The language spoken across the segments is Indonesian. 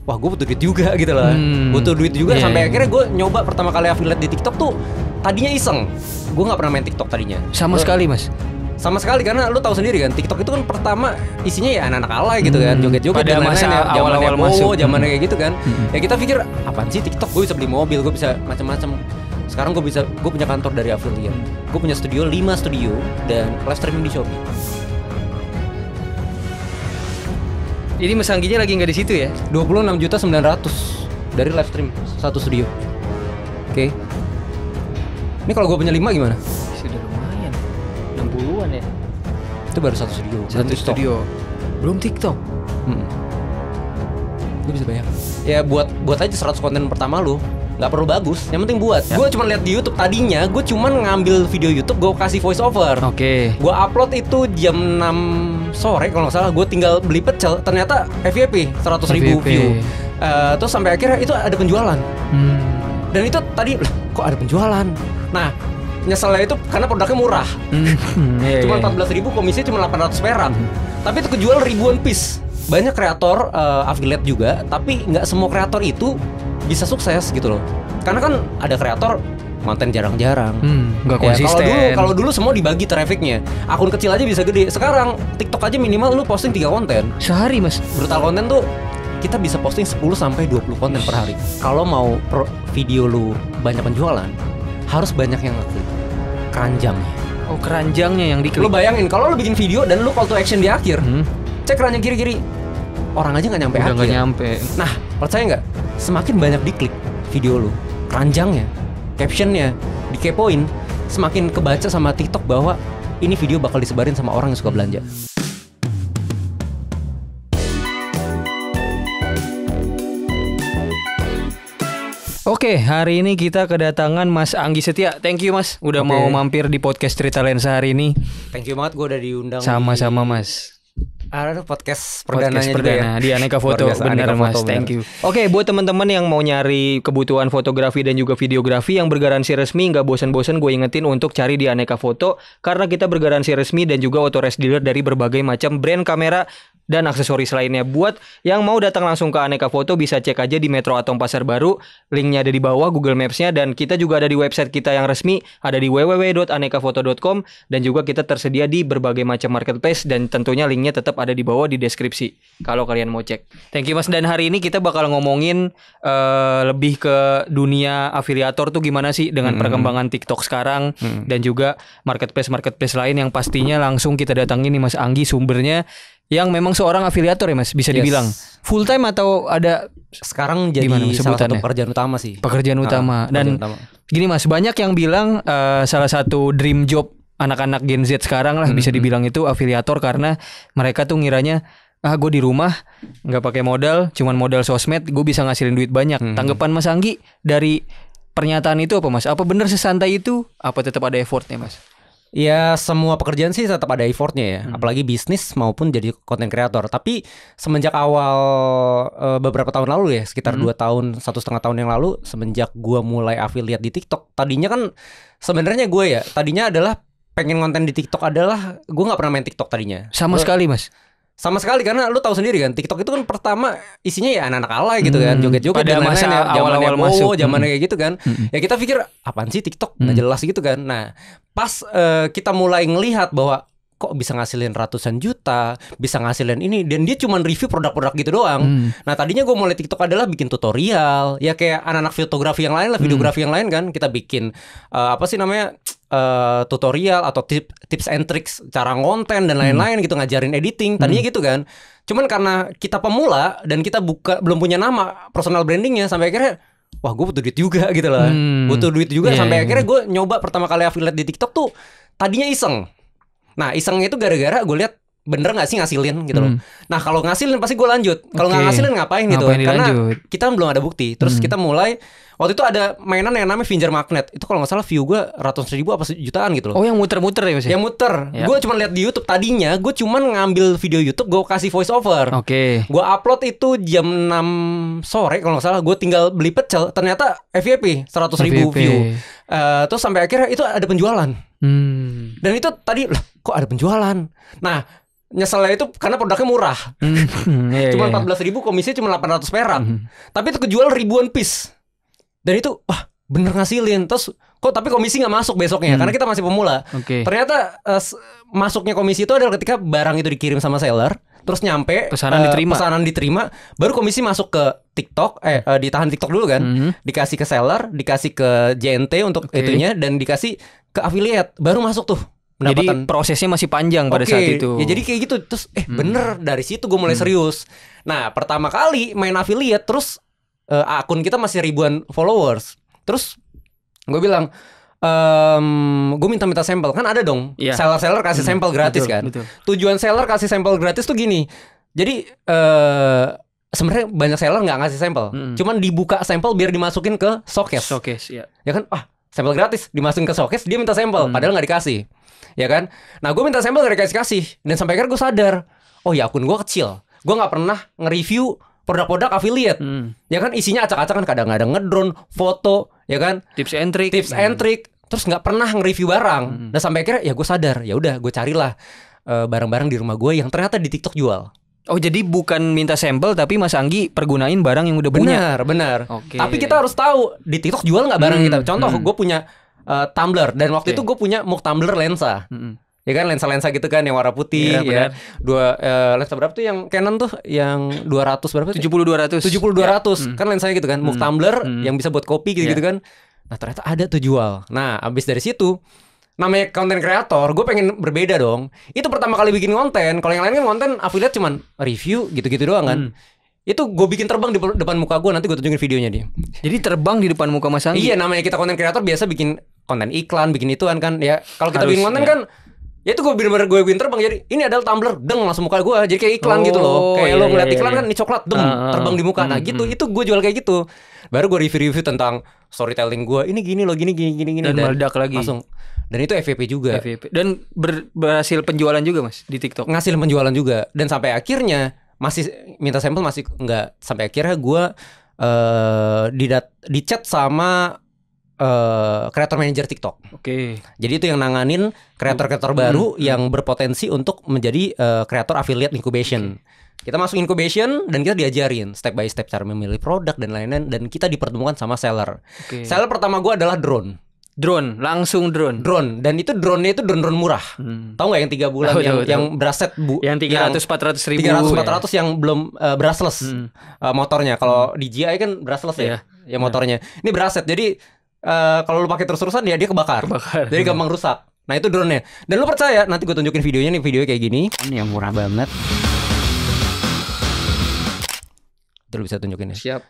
wah gue butuh duit juga gitu lah. Butuh duit juga sampai akhirnya gue nyoba pertama kali affiliate di TikTok tuh tadinya iseng. Gue nggak pernah main TikTok tadinya. Sekali mas. Sama sekali, karena lu tahu sendiri kan TikTok itu kan pertama isinya ya anak-anak alay gitu kan, joget-joget pada masa awal-awal masuk, zaman kayak gitu kan. Ya kita pikir apaan sih TikTok, gue bisa beli mobil, gue bisa macam-macam. Sekarang gue punya kantor dari affiliate. Gue punya 5 studio dan live streaming di Shopee. Jadi Mas Angginya lagi nggak di situ ya? 26.900.000 dari live stream satu studio. Oke. Ini kalau gue punya 5 gimana? Sudah lumayan. 60-an ya. Itu baru satu studio. Satu studio. Belum TikTok. Gue bisa bayar. Ya buat aja 100 konten pertama lu. Nggak perlu bagus, yang penting buat. Gue cuma lihat di YouTube tadinya, gue cuma ngambil video YouTube, gue kasih voice over. Oke. Gue upload itu jam 6 sore kalau nggak salah. Gue tinggal beli pecel, ternyata FYP 100.000 view. Terus sampai akhirnya itu ada penjualan. Dan itu tadi kok ada penjualan. Nah, nyeselnya itu karena produknya murah. Cuma 14.000, komisi cuma 800 perak. Tapi itu kejual ribuan piece. Banyak kreator affiliate juga, tapi nggak semua kreator itu bisa sukses gitu loh. Karena kan ada kreator konten jarang-jarang, nggak konsisten. Kalau dulu semua dibagi trafficnya. Akun kecil aja bisa gede. Sekarang TikTok aja minimal lu posting 3 konten sehari mas. Brutal konten tuh kita bisa posting 10-20 konten per hari. Kalau mau video lu banyak penjualan, harus banyak yang ngeklik. Keranjangnya. Oh, keranjangnya yang diklik. Lu bayangin kalau lu bikin video dan lu call to action di akhir, cek keranjang kiri-kiri, orang aja nggak nyampe akhir. Nggak nyampe. Nah, percaya nggak? Semakin banyak diklik video lu, keranjangnya, captionnya dikepoin, semakin kebaca sama TikTok bahwa ini video bakal disebarin sama orang yang suka belanja. Oke, hari ini kita kedatangan Mas Anggi Setia. Thank you Mas, udah mau mampir di podcast Cerita Lensa hari ini. Thank you banget, gue udah diundang. Sama-sama Mas. Ada podcast perdananya perdana juga ya? Di Aneka Foto. Benar Mas, thank you. Oke, buat teman-teman yang mau nyari kebutuhan fotografi dan juga videografi yang bergaransi resmi, nggak bosan-bosan gue ingetin untuk cari di Aneka Foto, karena kita bergaransi resmi dan juga authorized dealer dari berbagai macam brand kamera dan aksesoris lainnya. Buat yang mau datang langsung ke Aneka Foto, bisa cek aja di Metro Atom Pasar Baru. Linknya ada di bawah Google Maps-nya. Dan kita juga ada di website kita yang resmi, ada di www.anekafoto.com. Dan juga kita tersedia di berbagai macam marketplace. Dan tentunya linknya tetap ada di bawah di deskripsi kalau kalian mau cek. Thank you Mas. Dan hari ini kita bakal ngomongin lebih ke dunia afiliator tuh gimana sih dengan perkembangan TikTok sekarang. Dan juga marketplace lain yang pastinya langsung kita datangin nih Mas Anggi, sumbernya yang memang seorang afiliator ya Mas, bisa dibilang full time atau ada sekarang jadi salah satu pekerjaan utama sih. Pekerjaan utama. Dan gini Mas, banyak yang bilang salah satu dream job anak-anak Gen Z sekarang lah bisa dibilang itu afiliator, karena mereka tuh ngiranya gue di rumah nggak pakai modal, cuman modal sosmed gue bisa ngasilin duit banyak. Tanggapan Mas Anggi dari pernyataan itu apa Mas? Apa benar sesantai itu? Apa tetap ada effortnya Mas? Ya semua pekerjaan sih tetap ada effortnya ya, apalagi bisnis maupun jadi konten kreator. Tapi semenjak awal beberapa tahun lalu ya, sekitar 2 tahun, 1,5 tahun yang lalu, semenjak gue mulai affiliate di TikTok. Tadinya kan sebenarnya gue tadinya adalah pengen konten di TikTok adalah gue nggak pernah main TikTok tadinya. Sekali Mas. Sama sekali, karena lu tahu sendiri kan TikTok itu kan pertama isinya ya anak-anak alay gitu kan, joget-joget pada masa awal-awal masuk, zaman kayak gitu kan. Ya kita pikir apaan sih TikTok, nggak jelas gitu kan. Nah pas kita mulai ngelihat bahwa kok bisa ngasilin ratusan juta, bisa ngasilin ini, dan dia cuma review produk-produk gitu doang. Nah tadinya gue mulai TikTok adalah bikin tutorial, ya kayak anak-anak fotografi yang lain lah, videografi yang lain kan. Kita bikin tutorial atau tips and tricks cara ngonten dan lain-lain gitu, ngajarin editing tadinya gitu kan. Cuman karena kita pemula dan kita belum punya nama personal brandingnya, sampai akhirnya wah gue butuh duit juga gitu lah. Butuh duit juga sampai akhirnya gue nyoba pertama kali affiliate di TikTok tuh tadinya iseng. Nah isengnya itu gara-gara gue lihat bener nggak sih ngasilin gitu loh. Nah kalau ngasilin pasti gue lanjut. Kalau nggak ngasilin ngapain gitu? Karena kita belum ada bukti. Terus kita mulai, waktu itu ada mainan yang namanya Finger Magnet. Itu kalau nggak salah view gue ratusan ribu apa jutaan gitu loh. Oh yang muter-muter ya Mas? Yang muter. Gue cuma lihat di YouTube tadinya. Gue cuma ngambil video YouTube, gue kasih voice over. Gue upload itu jam 6 sore kalau nggak salah. Gue tinggal beli pecel, ternyata FYP 100.000 view. Terus sampai akhirnya itu ada penjualan. Dan itu tadi kok ada penjualan. Nah nyeselnya itu karena produknya murah. Cuma 14.000, komisinya cuma 800 perak. Tapi itu kejual ribuan piece. Dan itu wah bener ngasilin. Terus kok tapi komisi nggak masuk besoknya karena kita masih pemula. Ternyata masuknya komisi itu adalah ketika barang itu dikirim sama seller, terus nyampe pesanan diterima, baru komisi masuk ke TikTok, ditahan TikTok dulu kan, dikasih ke seller, dikasih ke JNT untuk itunya, dan dikasih ke affiliate, baru masuk tuh. Jadi prosesnya masih panjang pada saat itu. Ya jadi kayak gitu. Terus bener dari situ gue mulai serius. Nah pertama kali main affiliate, terus akun kita masih ribuan followers. Terus gue bilang, gue minta sampel. Kan ada dong seller-seller kasih sampel gratis kan. Tujuan seller kasih sampel gratis tuh gini. Jadi sebenarnya banyak seller nggak ngasih sampel, cuman dibuka sampel biar dimasukin ke showcase. Ya kan, sampel gratis dimasukin ke showcase, dia minta sampel padahal nggak dikasih. Ya kan. Nah gue minta sampel gak dikasih. Dan sampai akhirnya gue sadar, oh ya akun gue kecil, gue gak pernah nge-review produk-produk affiliate. Ya kan isinya acak-acakan, kadang-kadang ngedrone, foto, ya kan, tips and trick. Terus gak pernah nge-review barang. Dan sampai akhirnya ya gue sadar, ya udah gue carilah barang-barang di rumah gue yang ternyata di TikTok jual. Oh jadi bukan minta sampel, tapi Mas Anggi pergunain barang yang udah punya. Benar. Tapi kita harus tahu di TikTok jual gak barang kita. Contoh gue punya tumbler, dan waktu itu gue punya muk tumbler lensa. Ya kan, lensa-lensa gitu kan yang warna putih ya. Lensa berapa tuh yang Canon tuh yang 200 berapa? 70-200. Kan lensanya gitu kan. Muk tumbler yang bisa buat kopi gitu kan. Nah, ternyata ada tuh jual. Nah, abis dari situ namanya konten kreator, gue pengen berbeda dong. Itu pertama kali bikin konten. Kalau yang lain kan konten affiliate cuman review gitu-gitu doang kan. Itu gue bikin terbang di depan muka gue. Nanti gue tunjukin videonya dia. Jadi terbang di depan muka Mas Anggi? Iya, namanya kita konten kreator biasa bikin konten iklan, bikin ituan kan. Ya kalau kita bikin konten kan, ya itu gue bener-bener gue bikin terbang. Jadi ini adalah tumbler, deng langsung muka gue. Jadi kayak iklan gitu loh. Kayak lo ngeliat iklan kan, ini coklat, terbang di muka. Nah gitu, itu gue jual kayak gitu. Baru gue review tentang storytelling gue. Ini gini loh, gini. Dan meledak lagi langsung. Dan itu FVP juga. Dan berhasil penjualan juga Mas di TikTok? Ngasil penjualan juga. Dan sampai akhirnya masih minta sampel masih enggak. Sampai akhirnya gue di chat sama creator manager TikTok. Jadi itu yang nanganin kreator-kreator baru yang berpotensi untuk menjadi kreator affiliate incubation. Kita masuk incubation dan kita diajarin step by step cara memilih produk dan lain-lain, dan kita dipertemukan sama seller. Seller pertama gue adalah drone. Langsung drone. Dan itu drone-nya itu drone murah. Tahu nggak yang 3 bulan yang braset yang 300-400 ribu. 300-400 yang belum brushless motornya. Kalau di GI kan brushless ya motornya. Ini braset. Jadi kalau lu pakai terus-terusan ya dia kebakar. Jadi gampang rusak. Nah itu drone-nya. Dan lu percaya, nanti gue tunjukin videonya nih, videonya kayak gini. Ini yang murah banget. Itu lu bisa tunjukin ya. Siap.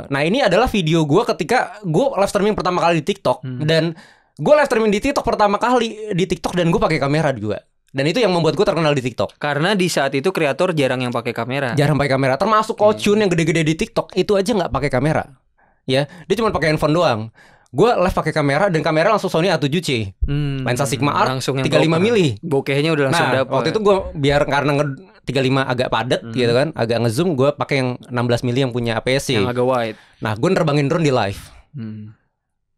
Nah ini adalah video gue ketika gue live streaming pertama kali di TikTok. Dan gue live streaming di TikTok pertama kali di TikTok, dan gue pakai kamera juga. Dan itu yang membuat gue terkenal di TikTok. Karena di saat itu kreator jarang yang pakai kamera. Termasuk Kochun yang gede-gede di TikTok itu aja nggak pakai kamera. Ya, dia cuma pakai handphone doang. Gue live pakai kamera, dan kamera langsung Sony A7C. Lensa Sigma Art 35 mili. Bokehnya udah langsung dapet. Waktu itu gue biar karena 35 agak padat gitu kan, agak ngezoom, gue pakai yang 16 mili yang punya APS-C. Yang agak wide. Nah, gue nerbangin drone di live.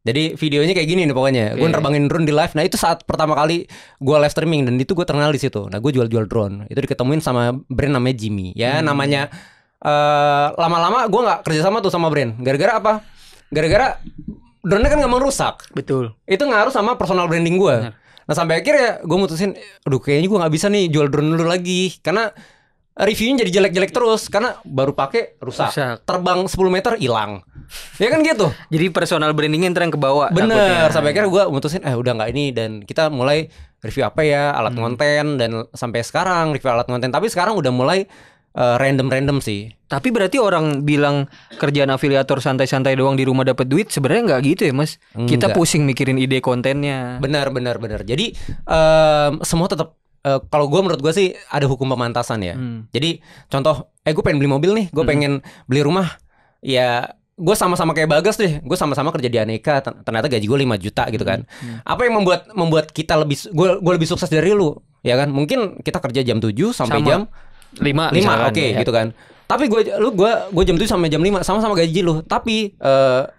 Jadi videonya kayak gini nih pokoknya. Gue nerbangin drone di live. Nah, itu saat pertama kali gue live streaming, dan itu gue terkenal di situ. Nah, gue jual drone. Itu diketemuin sama brand namanya Jimmy. Ya, namanya lama-lama gue nggak kerjasama tuh sama brand. Gara-gara apa? Gara-gara drone-nya kan gampang rusak. Betul. Itu ngaruh sama personal branding gue. Nah sampai akhirnya gue mutusin, aduh kayaknya gue nggak bisa nih jual drone dulu lagi, karena reviewnya jadi jelek-jelek terus, karena baru pakai rusak. Terbang 10 meter hilang. Ya kan gitu. Jadi personal brandingnya ntar yang kebawa. Bener. Sampai akhirnya gue mutusin, udah nggak ini, dan kita mulai review apa ya, alat konten, dan sampai sekarang review alat konten. Tapi sekarang udah mulai random sih. Tapi berarti orang bilang kerjaan afiliator santai-santai doang di rumah dapat duit, sebenarnya nggak gitu ya Mas? Kita pusing mikirin ide kontennya. Benar. Jadi semua tetap kalau gue menurut gue sih ada hukum pemantasan ya. Jadi contoh, gue pengen beli mobil nih, gue pengen beli rumah. Ya gue sama-sama kayak Bagas deh. Gue sama-sama kerja di Aneka, ternyata gaji gue 5 juta gitu kan. Apa yang membuat kita lebih, gue lebih sukses dari lu, ya kan? Mungkin kita kerja jam 7 sampai jam 5 oke, gitu kan. Tapi gue jam 7 sampai jam 5 sama-sama gaji lu. Tapi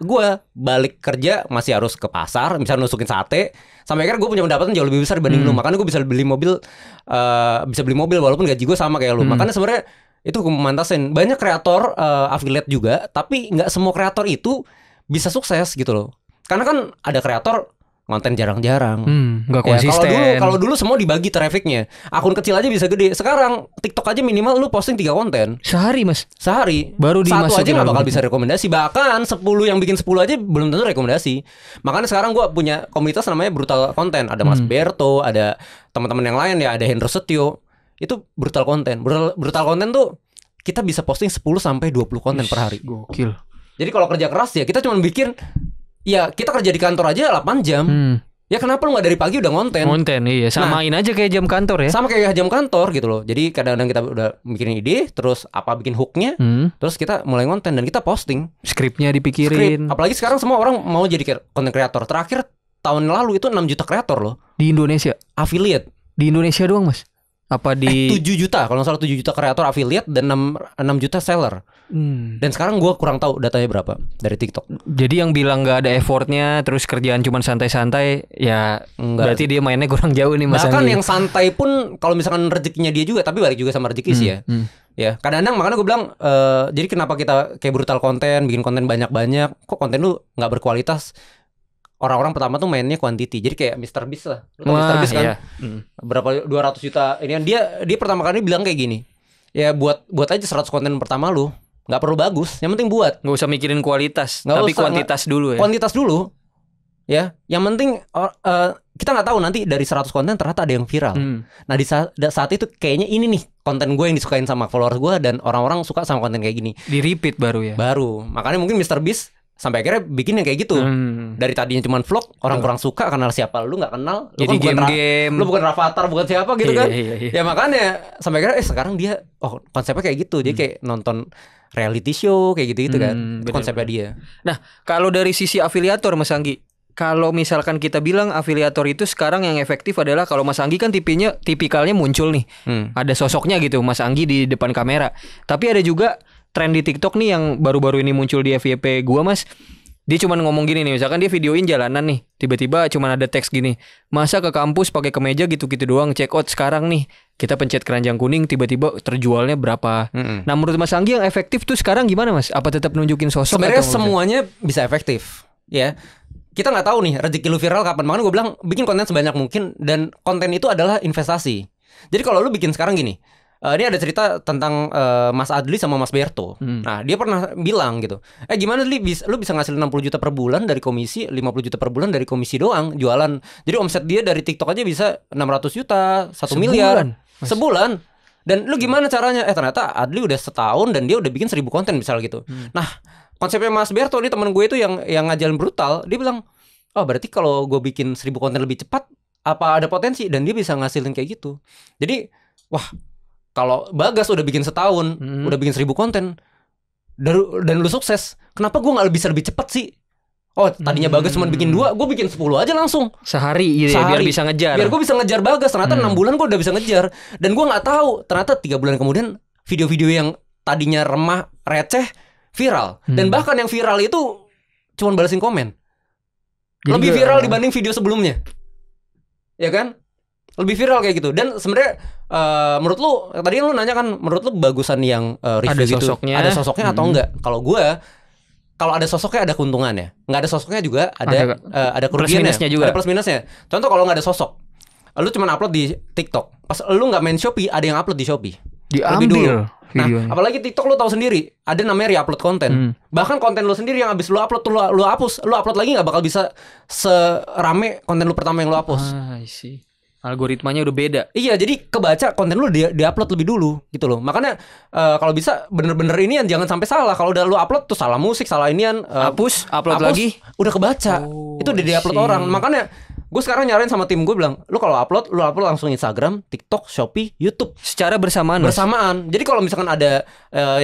gue balik kerja masih harus ke pasar, misalnya nusukin sate. Sampai akhirnya gue punya pendapatan jauh lebih besar dibanding lu. Makanya gue bisa beli mobil walaupun gaji gue sama kayak lu. Makanya sebenarnya itu gue memantasin. Banyak kreator affiliate juga, tapi nggak semua kreator itu bisa sukses gitu loh. Karena kan ada kreator konten jarang-jarang, nggak konsisten. Kalau dulu semua dibagi trafficnya. Akun kecil aja bisa gede. Sekarang TikTok aja minimal lu posting 3 konten sehari, Mas. Sehari. Baru satu aja nggak bakal bisa rekomendasi. Bahkan 10 yang bikin 10 aja belum tentu rekomendasi. Makanya sekarang gue punya komunitas namanya Brutal Content. Ada Mas Berto, ada teman-teman yang lain ya, ada Hendro Setio. Itu brutal konten. Brutal konten tuh kita bisa posting 10 sampai 20 konten per hari. Gokil. Jadi kalau kerja keras ya kita cuma bikin, ya kita kerja di kantor aja 8 jam. Ya kenapa lu gak dari pagi udah ngonten? Ngonten, iya. Samain aja kayak jam kantor ya. Sama kayak jam kantor gitu loh. Jadi kadang-kadang kita udah bikin ide, terus bikin hooknya, terus kita mulai ngonten dan kita posting. Skripnya dipikirin. Apalagi sekarang semua orang mau jadi content creator. Terakhir tahun lalu itu 6 juta kreator loh. Di Indonesia? Affiliate. Di Indonesia doang, Mas? Apa di 7 juta, kalau nggak salah 7 juta kreator affiliate dan 6 juta seller. Dan sekarang gue kurang tahu datanya berapa dari TikTok. Jadi yang bilang nggak ada effortnya, terus kerjaan cuma santai-santai, ya enggak. Berarti dia mainnya kurang jauh nih, Mas. Bahkan yang santai pun kalau misalkan rezekinya dia juga, tapi balik juga sama rezeki sih ya. Ya kadang-kadang makanya gue bilang, jadi kenapa kita kayak brutal konten, bikin konten banyak-banyak, kok konten lu nggak berkualitas? Orang-orang pertama tuh mainnya quantity. Jadi kayak Mr. Beast lah. Lu tahu Mr. Beast kan? Iya. Berapa 200 juta ini kan dia pertama kali bilang kayak gini. Ya buat aja 100 konten pertama lu. Enggak perlu bagus, yang penting buat. Enggak usah mikirin kualitas, tapi kuantitas dulu ya. Kuantitas dulu. Ya, yang penting kita nggak tahu nanti dari 100 konten ternyata ada yang viral. Nah, di saat itu kayaknya ini nih konten gue yang disukain sama followers gue dan orang-orang suka sama konten kayak gini. Di repeat baru ya. Baru. Makanya mungkin Mr. Beast sampai akhirnya bikin yang kayak gitu. Dari tadinya cuma vlog, orang kurang suka karena siapa lu nggak kenal. Lu jadi kan game-game. Lu bukan Rafathar, bukan siapa gitu kan. Iya. Ya makanya sampai akhirnya sekarang dia konsepnya kayak gitu. Jadi kayak nonton reality show kayak gitu kan. Itu konsepnya dia. Nah, kalau dari sisi afiliator Mas Anggi, kalau misalkan kita bilang afiliator itu sekarang yang efektif adalah kalau Mas Anggi kan tipikalnya muncul nih. Ada sosoknya gitu Mas Anggi di depan kamera. Tapi ada juga tren di TikTok nih yang baru-baru ini muncul di FYP gua, Mas. Dia cuma ngomong gini nih, misalkan dia videoin jalanan nih, tiba-tiba cuma ada teks gini, masa ke kampus pakai kemeja gitu-gitu doang, check out sekarang nih, kita pencet keranjang kuning, tiba-tiba terjualnya berapa. Nah menurut Mas Anggi yang efektif tuh sekarang gimana, Mas? Apa tetap nunjukin sosok? Sebenarnya semuanya bisa efektif, ya. Kita nggak tahu nih rezeki lu viral kapan. Makanya gue bilang bikin konten sebanyak mungkin, dan konten itu adalah investasi. Jadi kalau lu bikin sekarang gini, ini ada cerita tentang Mas Adli sama Mas Berto. Nah, dia pernah bilang gitu. Gimana Adli, lu bisa ngasih 60 juta per bulan dari komisi, 50 juta per bulan dari komisi doang jualan. Jadi omset dia dari TikTok aja bisa 600 juta, 1 miliar sebulan. Dan lu gimana caranya? Ternyata Adli udah setahun dan dia udah bikin 1000 konten misal gitu. Nah, konsepnya Mas Berto nih, teman gue itu yang ngajarin brutal, dia bilang, "Oh, berarti kalau gue bikin 1000 konten lebih cepat, apa ada potensi?" Dan dia bisa ngasilin kayak gitu. Jadi, wah, kalau Bagas udah bikin setahun, udah bikin 1000 konten, dan lu sukses, kenapa gue nggak bisa lebih cepat sih? Tadinya Bagas cuma bikin 2, gue bikin 10 aja langsung sehari, biar bisa ngejar. Biar gue bisa ngejar Bagas. Ternyata 6 bulan gue udah bisa ngejar. Dan gue nggak tahu, ternyata 3 bulan kemudian video-video yang tadinya remah, receh, viral. Dan bahkan yang viral itu cuma balesin komen. Lebih viral dibanding video sebelumnya. Ya kan? Lebih viral kayak gitu. Dan sebenarnya menurut lu, tadi lu nanya kan, menurut lu bagusan yang review ada sosoknya, gitu, ada sosoknya atau enggak? Kalau gue, kalau ada sosoknya ada keuntungannya, nggak ada sosoknya juga ada kerugiannya, ada plus minusnya. Contoh kalau nggak ada sosok, lu cuma upload di TikTok, pas lu nggak main Shopee, ada yang upload di Shopee. Diambil dulu. Nah, apalagi TikTok lu tahu sendiri, ada namanya re-upload konten. Bahkan konten lu sendiri yang habis lu upload tuh lu hapus, lu upload lagi nggak bakal bisa serame konten lu pertama yang lu hapus. Algoritmanya udah beda. Iya, jadi kebaca konten lu di-upload lebih dulu gitu loh. Makanya kalau bisa bener-bener inian jangan sampai salah. Kalau udah lu upload tuh salah musik, salah inian, upload lagi udah kebaca. Itu udah di-upload orang. Makanya gue sekarang nyarain sama tim gue, bilang, lu kalau upload langsung Instagram, TikTok, Shopee, YouTube secara bersamaan. Jadi kalau misalkan ada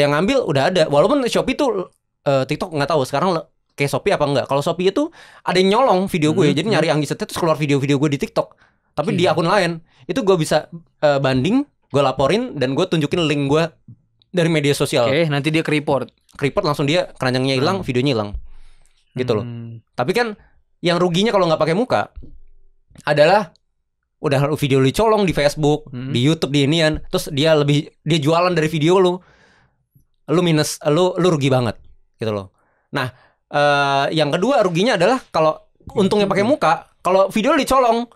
yang ngambil udah ada. Walaupun Shopee tuh TikTok nggak tahu sekarang kayak Shopee apa enggak. Kalau Shopee itu ada yang nyolong video gue. Jadi nyari Anggi Setia terus keluar video-video gue di TikTok. Tapi di akun lain, itu gue bisa banding, gue laporin, dan gue tunjukin link gue dari media sosial. Oke, nanti dia ke-report Langsung dia keranjangnya hilang, videonya hilang. Gitu loh. Tapi kan yang ruginya kalau nggak pakai muka adalah udah video lu colong di Facebook, di YouTube, di inian, terus dia jualan dari video lu minus, lu rugi banget gitu loh. Nah, yang kedua ruginya adalah kalau untungnya pakai muka, kalau video lu dicolong,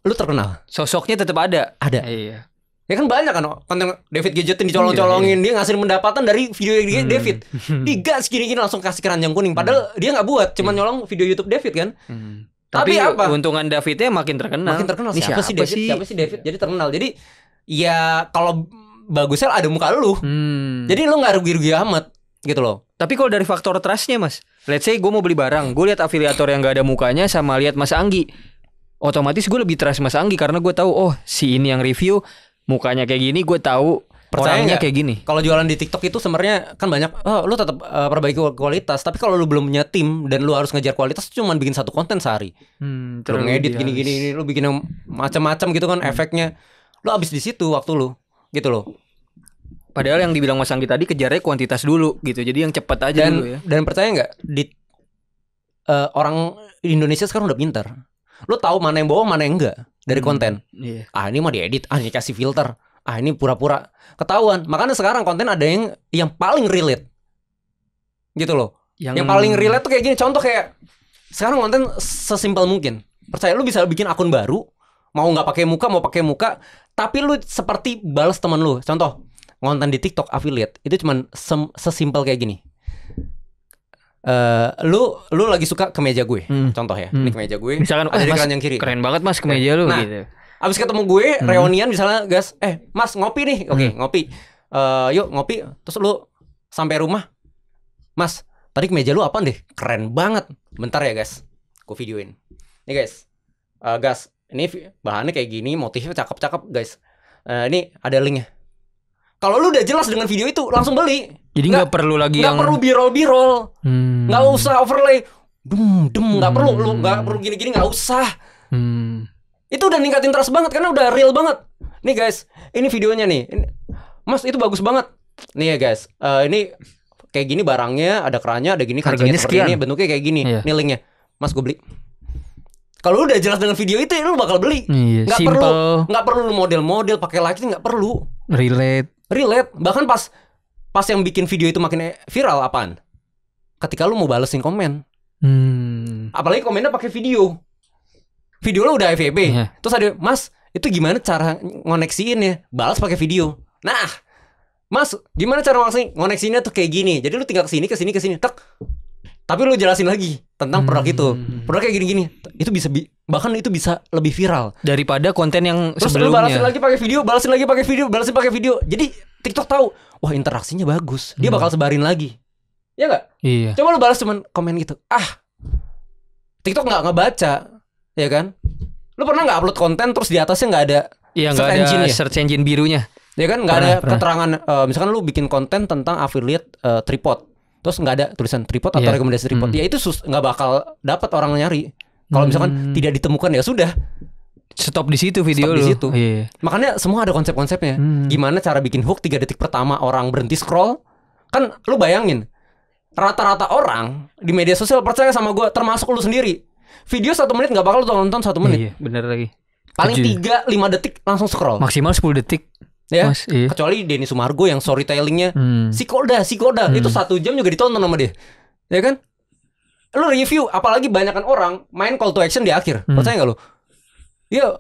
lu terkenal. Sosoknya tetap ada. Iya. Ya kan banyak kan konten David Gadgetin dicolong-colongin, dia ngasih pendapatan dari video David. Digas gini-gini langsung kasih keranjang kuning. Padahal dia nggak buat, cuma nyolong video YouTube David kan. Tapi apa? Keuntungan Davidnya makin terkenal. Siapa sih David? Jadi terkenal. Jadi ya kalau bagusnya ada muka lu. Jadi lu nggak rugi-rugi amat gitu loh. Tapi kalau dari faktor trustnya Mas, let's say gue mau beli barang, gue lihat afiliator yang nggak ada mukanya sama lihat Mas Anggi, otomatis gue lebih trust Mas Anggi karena gue tahu oh si ini yang review mukanya kayak gini, gue tahu orangnya kayak gini. Kalau jualan di TikTok itu sebenarnya kan banyak, lu tetap perbaiki kualitas. Tapi kalau lu belum punya tim dan lu harus ngejar kualitas, cuma bikin satu konten sehari. Lu ngedit gini-gini, lu bikin yang macam-macam gitu kan efeknya. Lu habis di situ waktu lu, gitu loh. Padahal yang dibilang Mas Anggi tadi kejarnya kuantitas dulu gitu. Jadi yang cepat aja dulu ya. Dan percaya nggak orang Indonesia sekarang udah pintar. Lu tahu mana yang bohong, mana yang enggak dari konten. Ini mah diedit, ini kasih filter. Ini pura-pura ketahuan. Makanya sekarang konten ada yang paling relate. Gitu loh. Yang paling relate tuh kayak gini. Contoh kayak sekarang konten sesimpel mungkin. Percaya lu bisa bikin akun baru, mau nggak pakai muka, mau pakai muka, tapi lu seperti balas teman lu. Contoh, konten di TikTok affiliate itu cuman sesimpel kayak gini. Lu lagi suka kemeja gue, contoh ya, ini kemeja gue, misalkan ada di keranjang kiri. Keren banget Mas kemeja lu gitu. Abis ketemu gue, reunian misalnya, guys, Mas ngopi nih, oke ngopi, yuk ngopi, terus lu sampai rumah, Mas, tadi kemeja lu apaan deh, keren banget, bentar ya guys, gue videoin, nih guys, guys, ini bahannya kayak gini, motifnya cakep-cakep guys, ini ada linknya. Kalau lu udah jelas dengan video itu langsung beli. Jadi nggak perlu lagi nggak perlu birol, nggak usah overlay, nggak perlu, lu nggak perlu gini-gini, nggak usah. Itu udah ningkatin trust banget karena udah real banget. Nih guys, ini videonya nih, Mas itu bagus banget. Nih ya guys, ini kayak gini barangnya, ada kerannya, ada gini, harganya sekian, ini bentuknya kayak gini, nih linknya, Mas gue beli. Kalau lu udah jelas dengan video itu, lu bakal beli. Nggak perlu lu model-model pakai lighting, nggak perlu. Relate. Bahkan pas yang bikin video itu makin viral apaan? Ketika lu mau balesin komen. Apalagi komennya pakai video. Video lu udah FYP. Terus ada, Mas, itu gimana cara ngoneksiinnya? Balas pakai video. Nah, Mas, gimana cara ngoneksiinnya tuh kayak gini. Jadi lu tinggal ke sini, tek. Tapi lu jelasin lagi tentang produk itu. Produk kayak gini-gini. Itu bisa bahkan itu bisa lebih viral daripada konten yang terus sebelumnya. Terus lu balasin lagi pakai video, balasin pakai video. Jadi TikTok tahu, wah interaksinya bagus. Dia bakal sebarin lagi. Ya enggak? Iya. Coba lu balas cuman komen gitu. TikTok enggak ngebaca, ya kan? Lu pernah enggak upload konten terus di atasnya enggak ada search engine birunya? Ya kan enggak ada keterangan, misalkan lu bikin konten tentang affiliate tripod. Terus nggak ada tulisan tripod atau rekomendasi tripod, ya itu nggak bakal dapat orang nyari. Kalau misalkan tidak ditemukan ya sudah, stop di situ video lu. Makanya semua ada konsep-konsepnya. Gimana cara bikin hook 3 detik pertama orang berhenti scroll? Kan lu bayangin, rata-rata orang di media sosial, percaya sama gue, termasuk lu sendiri, video 1 menit nggak bakal lu nonton 1 menit. Iya, bener lagi. Paling 3-5 detik langsung scroll. Maksimal 10 detik. Ya, kecuali Denny Sumargo yang storytellingnya Sikoda itu 1 jam juga ditonton sama dia, ya kan? Lu review, apalagi banyakan orang main call to action di akhir, percaya nggak lu? Ya,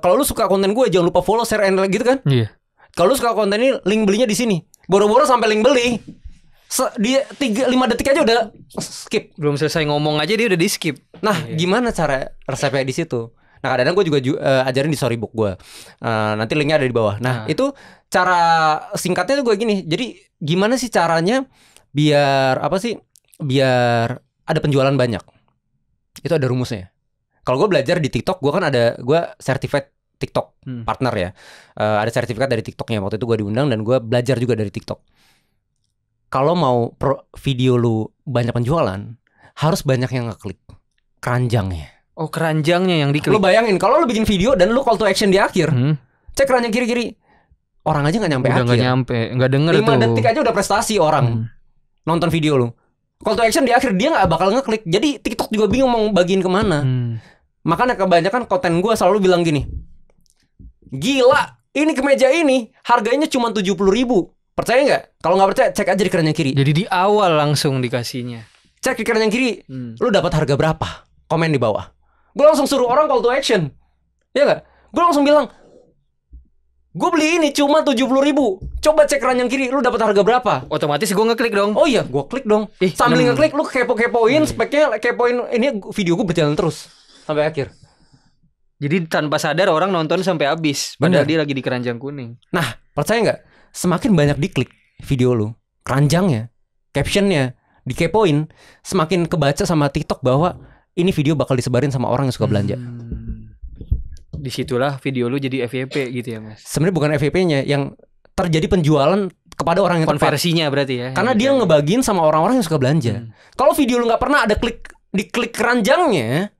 kalau lu suka konten gue jangan lupa follow, share, and like gitu kan? Iya. Kalau lu suka konten ini, link belinya di sini. Boro-boro sampai link beli, dia 3-5 detik aja udah skip. Belum selesai ngomong aja dia udah di skip. Nah, gimana cara resepnya di situ? Nah kadang-kadang gue juga ajarin di storybook gue, nanti linknya ada di bawah. Nah itu cara singkatnya tuh gue gini. Jadi gimana sih caranya biar biar ada penjualan banyak? Itu ada rumusnya. Kalau gue belajar di TikTok, gue certified TikTok partner ya. Ada sertifikat dari TikToknya. Waktu itu gue diundang dan gue belajar juga dari TikTok. Kalau mau video lu banyak penjualan, harus banyak yang ngeklik keranjangnya. Oh, keranjangnya yang diklik. Lu bayangin kalau lu bikin video dan lu call to action di akhir, cek keranjang kiri-kiri. orang aja nggak nyampe udah akhir. Nggak nyampe, nggak denger 5 detik aja udah prestasi orang nonton video lu. Call to action di akhir dia nggak bakal ngeklik. Jadi TikTok juga bingung mau bagiin kemana. Makanya kebanyakan konten gue selalu bilang gini, gila, ini kemeja ini harganya cuma 70.000. Percaya nggak? Kalau nggak percaya cek aja di kanan yang kiri. Jadi di awal langsung dikasihnya. Cek di kanan yang kiri, lu dapat harga berapa? Komen di bawah. Gue langsung suruh orang call to action. Ya nggak? Gue langsung bilang, gue beli ini cuma 70.000. Coba cek kanan yang kiri, lu dapat harga berapa? Otomatis gue ngeklik dong. Oh iya, gue klik dong. Sambil ngeklik, lu kepo-kepoin speknya, kepoin ini video gue berjalan terus sampai akhir. Jadi tanpa sadar orang nonton sampai habis. Padahal dia lagi di keranjang kuning. Nah, percaya nggak? Semakin banyak diklik video lu, keranjangnya, captionnya, dikepoin, semakin kebaca sama TikTok bahwa ini video bakal disebarin sama orang yang suka belanja. Disitulah video lu jadi FYP gitu ya Mas. Sebenarnya bukan FYP-nya, yang terjadi penjualan kepada orang yang konversinya tepat. Berarti ya. Karena dia ngebagiin sama orang-orang yang suka belanja. Kalau video lu nggak pernah ada diklik keranjangnya,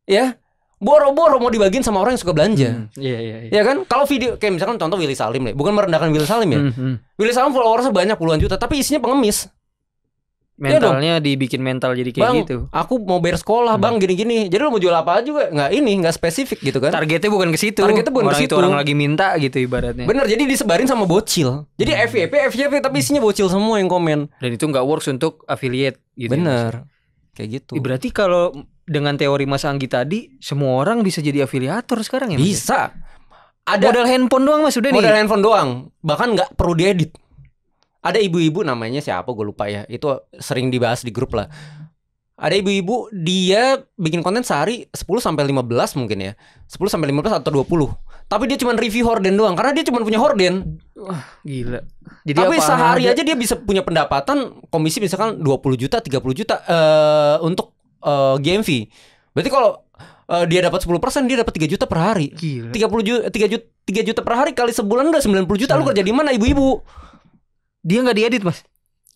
ya boro-boro mau dibagiin sama orang yang suka belanja. Iya. Ya kan? Kalau video kayak misalkan contoh Willy Salim deh, bukan merendahkan Willy Salim ya. Willy Salim followersnya banyak puluhan juta, tapi isinya pengemis. Mentalnya dibikin mental jadi kayak bang, gitu. Aku mau bayar sekolah, bang, gini-gini. Jadi lo mau jual apa juga? Nggak spesifik gitu kan? Targetnya bukan ke situ. Orang itu orang lagi minta gitu ibaratnya. Bener, jadi disebarin sama bocil. Jadi FYP tapi isinya bocil semua yang komen. Dan itu nggak works untuk affiliate gitu. Bener, kayak gitu. Berarti kalau dengan teori Mas Anggi tadi, semua orang bisa jadi afiliator sekarang ya? Mas? Bisa. Ada modal handphone doang Mas udah nih. Modal handphone doang, bahkan nggak perlu diedit. Ada ibu-ibu namanya siapa gue lupa ya. Itu sering dibahas di grup lah. Ada ibu-ibu dia bikin konten sehari 10 sampai 15 mungkin ya. 10 sampai 15 atau 20. Tapi dia cuma review horden doang karena dia cuma punya horden. Wah, gila. Jadi tapi sehari aja dia bisa punya pendapatan komisi misalkan 20 juta, 30 juta untuk GMV. Berarti kalau dia dapat 10%, dia dapat 3 juta per hari. Gila. 3 juta per hari kali sebulan udah 90 juta. Lu kerja di mana ibu-ibu? Dia nggak diedit Mas?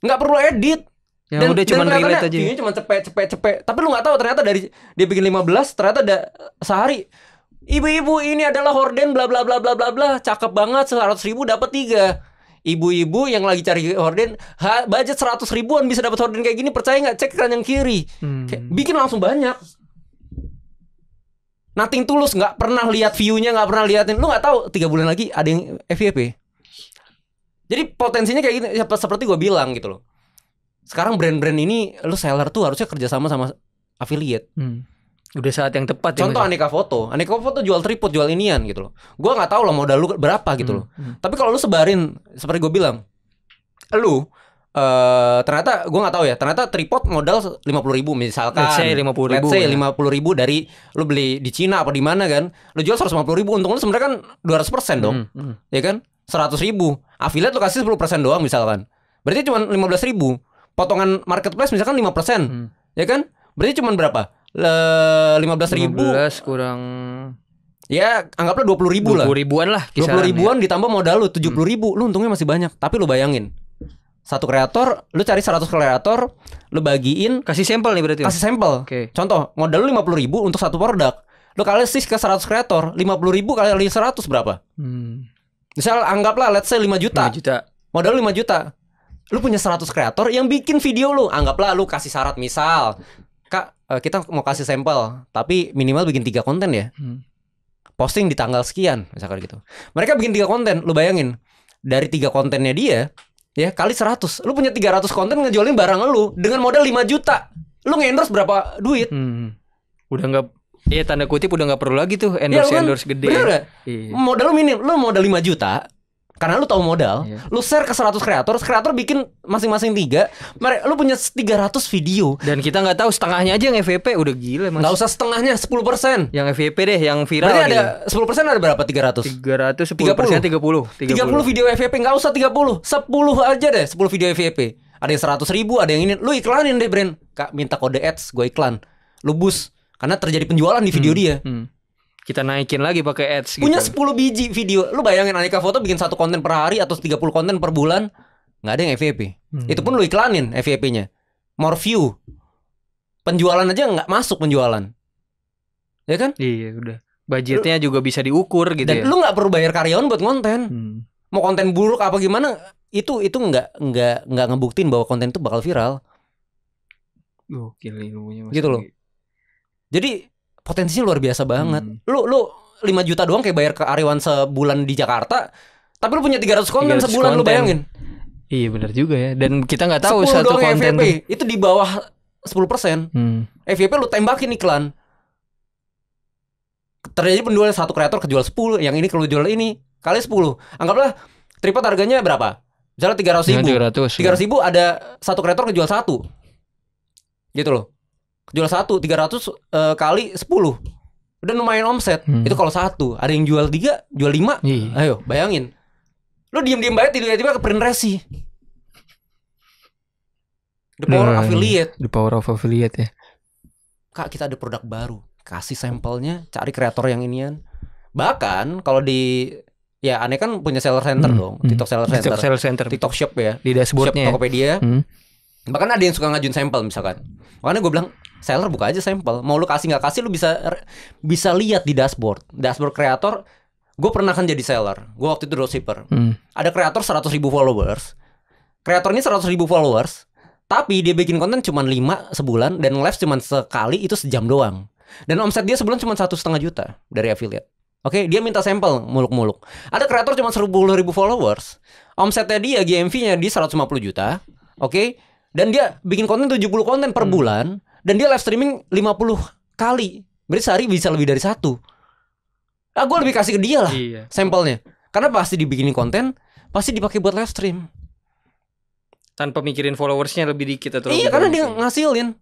Nggak perlu edit. Yang udah cuma relate aja. Videonya cuma cepet. Tapi lu nggak tahu ternyata dari dia bikin 15 ternyata ada sehari. Ibu-ibu ini adalah horden bla bla bla bla bla bla. Cakep banget, 100.000 dapat 3. Ibu-ibu yang lagi cari horden, budget 100 ribuan bisa dapat horden kayak gini, percaya nggak? Cek keran yang kiri. Bikin langsung banyak. Nothing tulus, nggak pernah lihat view-nya, nggak pernah liatin. Lu nggak tahu 3 bulan lagi ada yang FYP. Jadi potensinya kayak gini, seperti gue bilang gitu loh. Sekarang brand-brand ini, lu seller tuh harusnya kerjasama sama affiliate. Udah saat yang tepat. Contoh ya, Aneka Foto jual tripod, jual inian gitu loh. Gue nggak tahu lah modal lu berapa gitu loh. Tapi kalau lu sebarin, seperti gue bilang, lu ternyata gue nggak tahu ya. Ternyata tripod modal 50.000 misalkan. Let's say 50.000 dari lu beli di Cina apa di mana kan. Lu jual 150.000, untung lu sebenarnya kan 200% dong, ya kan? 100.000. Affiliate lu kasih 10% doang misalkan. Berarti cuma 15.000. Potongan marketplace misalkan 5%. Ya kan? Berarti cuma berapa? 15.000 kurang, ya anggaplah 20.000 lah. 20 ribuan lah. 20 ribuan ya. Ditambah modal lu 70.000. Lu untungnya masih banyak. Tapi lu bayangin, satu kreator, lu cari 100 kreator, lu bagiin, kasih sampel nih berarti. Kasih sampel. Contoh, modal lu 50.000 untuk satu produk. Lu kasih ke 100 kreator, 50.000 kali 100 berapa? Misal anggaplah let's say 5 juta. Modal 5 juta. Lu punya 100 kreator yang bikin video lu. Anggaplah lu kasih syarat, misal, Kak, kita mau kasih sampel, tapi minimal bikin 3 konten ya. Posting di tanggal sekian, misalkan gitu. Mereka bikin 3 konten, lu bayangin. Dari 3 kontennya dia, ya kali 100. Lu punya 300 konten ngejualin barang lu dengan modal 5 juta. Lu nge-endorse berapa duit? Udah nggak, ya tanda kutip udah nggak perlu lagi tuh endorse gede. Bener gak? Modal lu minim, lu modal 5 juta. Karena lu tahu modal, lu share ke 100 kreator bikin masing-masing 3. Lu punya 300 video. Dan kita nggak tahu setengahnya aja yang FYP, udah gila Mas. Nggak usah setengahnya, 10%. Yang FYP deh, yang viral. Berarti ada 10% ada berapa? 300. 10% 30 video FYP, nggak usah 30. 10 aja deh, 10 video FYP. Ada yang 100.000, ada yang ini. Lu iklanin deh brand. Kak, minta kode ads, gue iklan. Lu boost. Karena terjadi penjualan di video dia. Kita naikin lagi pakai ads. Punya 10 biji video. Lu bayangin Aneka Foto bikin 1 konten per hari atau 30 konten per bulan, nggak ada yang FYP. Itu pun lu iklanin FYP-nya. More view. Penjualan aja nggak masuk penjualan. Ya kan? Iya, udah. Budgetnya juga bisa diukur gitu. Dan lu nggak perlu bayar karyawan buat konten. mau konten buruk apa gimana, itu nggak ngebuktiin bahwa konten itu bakal viral. Gokil ilmunya gitu loh. Jadi potensinya luar biasa banget. Lu 5 juta doang kayak bayar ke Ariwan sebulan di Jakarta, tapi lu punya 300 konten sebulan, lu bayangin. Iya benar juga ya. Dan kita nggak tahu satu konten FYP itu di bawah 10%. FYP lu tembakin iklan. Terjadi penjualan satu kreator kejual 10, yang ini kalau jual ini kali 10. Anggaplah tripod harganya berapa? Misalnya 300.000. 300.000 ada satu kreator kejual 1. Gitu loh. Kejual 1 300 kali 10. Udah lumayan omset. Itu kalau 1. Ada yang jual 3, jual 5. Ayo bayangin. Lu diem-diem banget tiba-tiba ke print resi. The power of affiliate. The power of affiliate ya. Kak, kita ada produk baru. Kasih sampelnya, cari kreator yang inian. Bahkan kalau di ya aneh kan punya seller center dong. TikTok seller center. TikTok shop ya. Di dashboardnya. Shop Tokopedia. Bahkan ada yang suka ngajuin sampel misalkan. Makanya gue bilang, seller buka aja sampel. Mau lu kasih nggak kasih, lu bisa lihat di dashboard kreator. Gue pernah kan jadi seller. Gue waktu itu dropshipper. Ada kreator 100.000 followers. Kreator ini 100.000 followers, tapi dia bikin konten cuma 5 sebulan dan live cuma sekali, itu sejam doang. Dan omset dia sebulan cuma 1,5 juta dari affiliate. Oke, dia minta sampel muluk-muluk. Ada kreator cuma 10.000 followers, omsetnya dia GMV-nya di 150 juta. Oke, dan dia bikin konten 70 konten per bulan, dan dia live streaming 50 kali. Berarti sehari bisa lebih dari 1. Gue lebih kasih ke dia lah sampelnya. Karena pasti dibikinin konten, pasti dipakai buat live stream. Tanpa mikirin followersnya lebih dikit atau iya, karena dia ngasilin.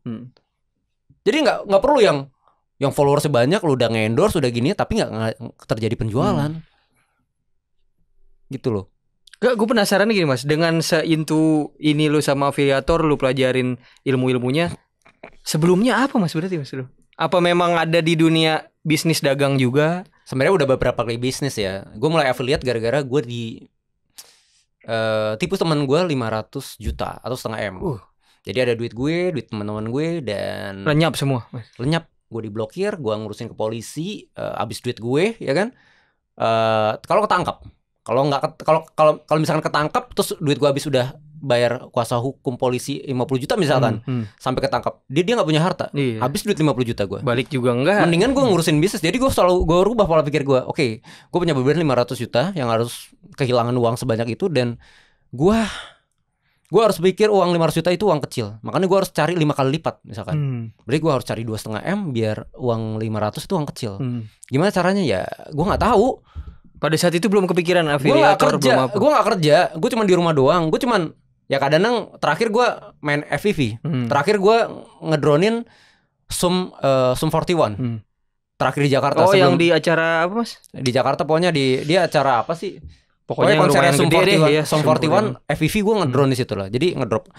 Jadi nggak perlu yang followersnya banyak, lu udah nge-endorse, udah gini, tapi nggak terjadi penjualan. Gitu loh. Gak, gue penasaran gini mas, dengan seintu ini lu sama afiliator, lu pelajarin ilmu-ilmunya. Sebelumnya apa mas berarti mas lu? Apa memang ada di dunia bisnis dagang juga? Sebenarnya udah beberapa kali bisnis ya. Gue mulai affiliate gara-gara gue tipu teman gue 500 juta atau setengah M. Jadi ada duit gue, duit teman-teman gue, dan lenyap semua. Lenyap, gue diblokir, gue ngurusin ke polisi, habis duit gue, ya kan? Kalau ketangkap, kalau misalkan ketangkap, terus duit gue habis udah bayar kuasa hukum polisi 50 juta misalkan, sampai ketangkap, dia nggak punya harta, habis duit 50 juta gue. Balik juga enggak. Mendingan gue ngurusin bisnis. Jadi gue rubah pola pikir gue. Oke, gue punya beban 500 juta yang harus kehilangan uang sebanyak itu, dan gue harus pikir uang 500 juta itu uang kecil. Makanya gue harus cari 5 kali lipat misalkan. Berarti gue harus cari 2,5 M biar uang 500 itu uang kecil. Gimana caranya ya? Gue nggak tahu. Pada saat itu belum kepikiran afiliator. Gue nggak kerja. Gue cuma di rumah doang. Gue cuman ya kadang terakhir gue main FPV. Terakhir gue ngedronin Sum 41. Terakhir di Jakarta. Oh, yang di acara apa mas? Di Jakarta pokoknya dia acara apa sih? Pokoknya konser Sum 41, ya, Sum 41 FPV gue ngedrone di situ lah. Jadi ngedrop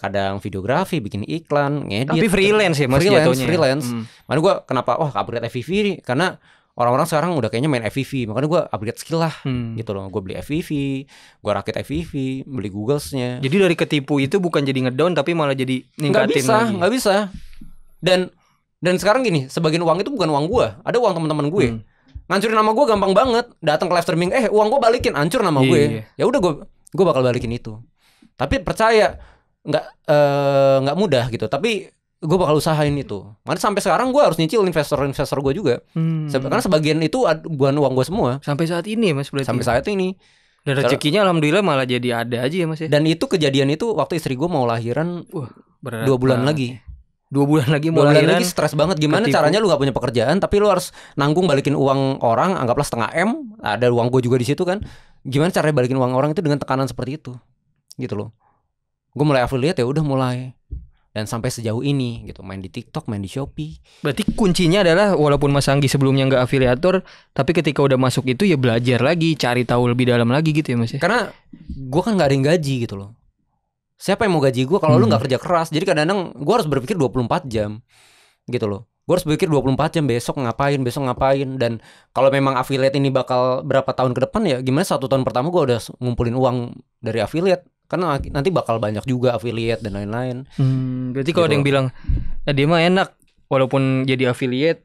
kadang videografi, bikin iklan, ngedit. Tapi freelance ya mas jatuhnya. Freelance. Makanya gue kenapa upgrade FPV nih? Karena orang-orang sekarang udah kayaknya main FPV. Makanya gue upgrade skill lah gitu loh. Gue beli FPV, gue rakit FPV, beli Googlesnya. Jadi dari ketipu itu bukan jadi ngedown, tapi malah jadi ningkatin lagi. Nggak bisa. Dan sekarang gini, sebagian uang itu bukan uang gue, ada uang teman-teman gue. Ngancurin nama gue gampang banget. Datang ke live streaming, uang gue balikin, hancur nama gue. Ya udah gue bakal balikin itu. Tapi percaya nggak mudah gitu. Tapi gue bakal usahain itu. Makanya sampai sekarang gue harus nyicil investor gue juga. Karena sebagian itu bukan uang gue semua. Sampai saat ini mas berarti. Sampai saat ini. Dan rezekinya alhamdulillah malah jadi ada aja ya mas ya. Dan itu kejadian itu waktu istri gue mau lahiran 2 bulan lagi. 2 bulan lagi mau lahiran. 2 bulan lagi stres banget. Gimana caranya lu gak punya pekerjaan, tapi lu harus nanggung balikin uang orang, anggaplah setengah M. Ada uang gue juga di situ kan. Gimana caranya balikin uang orang itu dengan tekanan seperti itu, gitu loh. Gue mulai affiliate ya udah mulai. Dan sampai sejauh ini gitu, main di TikTok, main di Shopee. Berarti kuncinya adalah walaupun Mas Anggi sebelumnya nggak afiliator, tapi ketika udah masuk itu ya belajar lagi, cari tahu lebih dalam lagi gitu ya mas ya. Karena gue kan nggak ada yang gaji gitu loh. Siapa yang mau gaji gue kalau lu nggak kerja keras? Jadi kadang-kadang gue harus berpikir 24 jam gitu loh. Gue harus berpikir 24 jam besok ngapain. Dan kalau memang affiliate ini bakal berapa tahun ke depan ya, gimana 1 tahun pertama gue udah ngumpulin uang dari affiliate. Karena nanti bakal banyak juga affiliate dan lain-lain. Berarti kalau ada yang bilang dia mah enak walaupun jadi affiliate,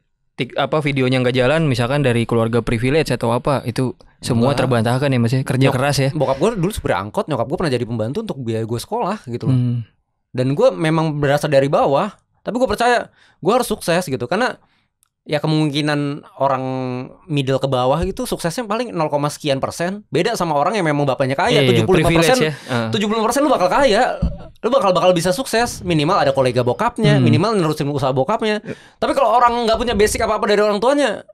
videonya nggak jalan, misalkan dari keluarga privilege atau apa, itu semua terbantahkan ya Mas ya, kerja keras ya. Bokap gue dulu supir angkot, nyokap gue pernah jadi pembantu untuk biaya gue sekolah gitu loh. Dan gue memang berasal dari bawah, tapi gue percaya gue harus sukses gitu, karena ya kemungkinan orang middle ke bawah itu suksesnya paling 0, sekian %. Beda sama orang yang memang bapaknya kaya, 75%, 70% lu bakal kaya. Lu bakal bisa sukses. Minimal ada kolega bokapnya, minimal nerusin usaha bokapnya. Tapi kalau orang nggak punya basic apa-apa dari orang tuanya,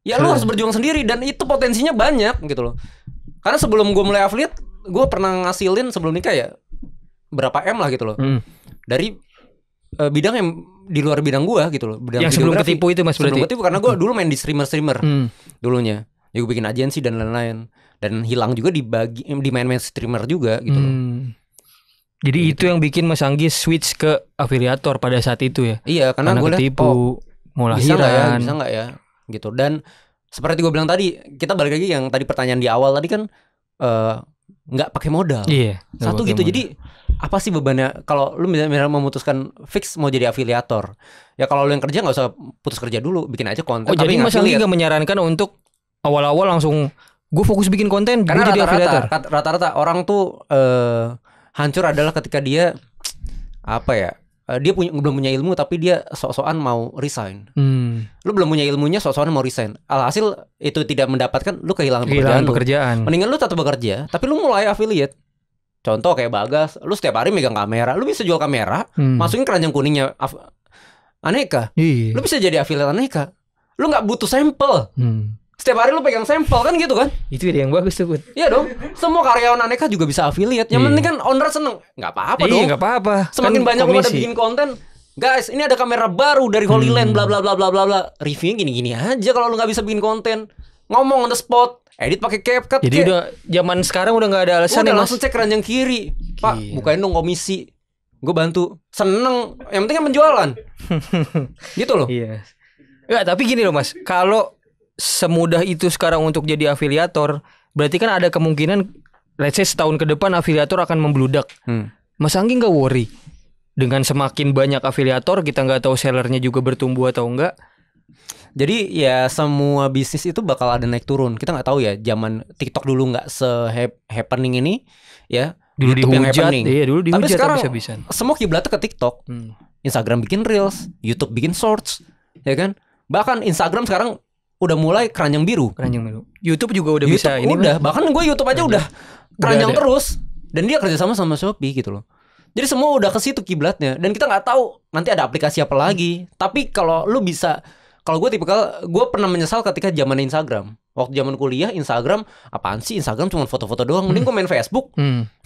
ya lu harus berjuang sendiri, dan itu potensinya banyak gitu loh. Karena sebelum gue mulai affiliate, gue pernah ngasilin sebelum nikah ya berapa M lah gitu loh. Dari bidang yang di luar bidang gua gitu loh, bidang yang sebelum ketipu itu Mas berarti. Sebelum ketipu, karena gua dulu main di streamer dulunya. Ya gua bikin agensi dan lain-lain, dan hilang juga di main streamer juga gitu loh. Jadi gitu. Itu yang bikin Mas Anggi switch ke afiliator pada saat itu ya. Iya, karena gua ketipu, mau lahiran. Bisa nggak ya gitu. Dan seperti gua bilang tadi, kita balik lagi yang tadi pertanyaan di awal tadi kan, nggak pakai modal. Iya. Satu gitu. Modal. Jadi apa sih bebannya kalau lu misalnya memutuskan fix mau jadi afiliator? Ya kalau lu yang kerja nggak usah putus kerja dulu, bikin aja konten. Oh, jadi Mas Anggi nggak menyarankan untuk awal-awal langsung gue fokus bikin konten, gue jadi afiliator. Rata-rata orang tuh hancur adalah ketika dia dia belum punya ilmu tapi dia sok-sokan mau resign. Lu belum punya ilmunya, sok-sokan mau resign. Alhasil itu tidak mendapatkan, lu kehilangan pekerjaan. Mendingan lu tetap bekerja, tapi lu mulai affiliate. Contoh kayak Bagas, lu setiap hari megang kamera, lu bisa jual kamera, masukin keranjang kuningnya Aneka. Lu bisa jadi affiliate Aneka. Lu nggak butuh sampel. Setiap hari lu pegang sampel kan gitu kan? Itu ide yang bagus tuh. Iya dong. Semua karyawan Aneka juga bisa affiliate. Yang penting kan owner seneng. Nggak apa-apa dong. Nggak apa-apa. Semakin banyak lu ada bikin konten. Guys, ini ada kamera baru dari Holy Land, bla bla bla bla bla bla. Reviewnya gini-gini aja kalau lu nggak bisa bikin konten. Ngomong on the spot. Edit pakai CapCut. Jadi udah zaman sekarang udah nggak ada alasan ya, langsung cek keranjang kiri. Pak, bukain dong komisi. Gue bantu. Seneng. Yang penting kan penjualan. Gitu loh. Iya. Ya, tapi gini loh Mas, kalau semudah itu sekarang untuk jadi afiliator, berarti kan ada kemungkinan let's say setahun ke depan afiliator akan membludak. Mas Anggi nggak worry dengan semakin banyak afiliator, kita nggak tahu sellernya juga bertumbuh atau enggak. Jadi ya semua bisnis itu bakal ada naik turun. Kita nggak tahu ya, zaman TikTok dulu nggak se-happening ini ya. Dulu dihujat, dulu dihujat. Tapi sekarang habis-habisan. Semua kiblatnya ke TikTok. Instagram bikin Reels, YouTube bikin Shorts, ya kan? Bahkan Instagram sekarang udah mulai keranjang biru. YouTube juga udah bisa ini. Bahkan gue YouTube aja udah keranjang terus. Dan dia kerjasama sama Shopee gitu loh. Jadi semua udah ke situ kiblatnya. Dan kita nggak tahu nanti ada aplikasi apa lagi. Tapi kalau lu bisa, kalau gue tipikal, gue pernah menyesal ketika zaman Instagram. Waktu zaman kuliah, Instagram apaan sih? Instagram cuma foto-foto doang. Mending gue main Facebook.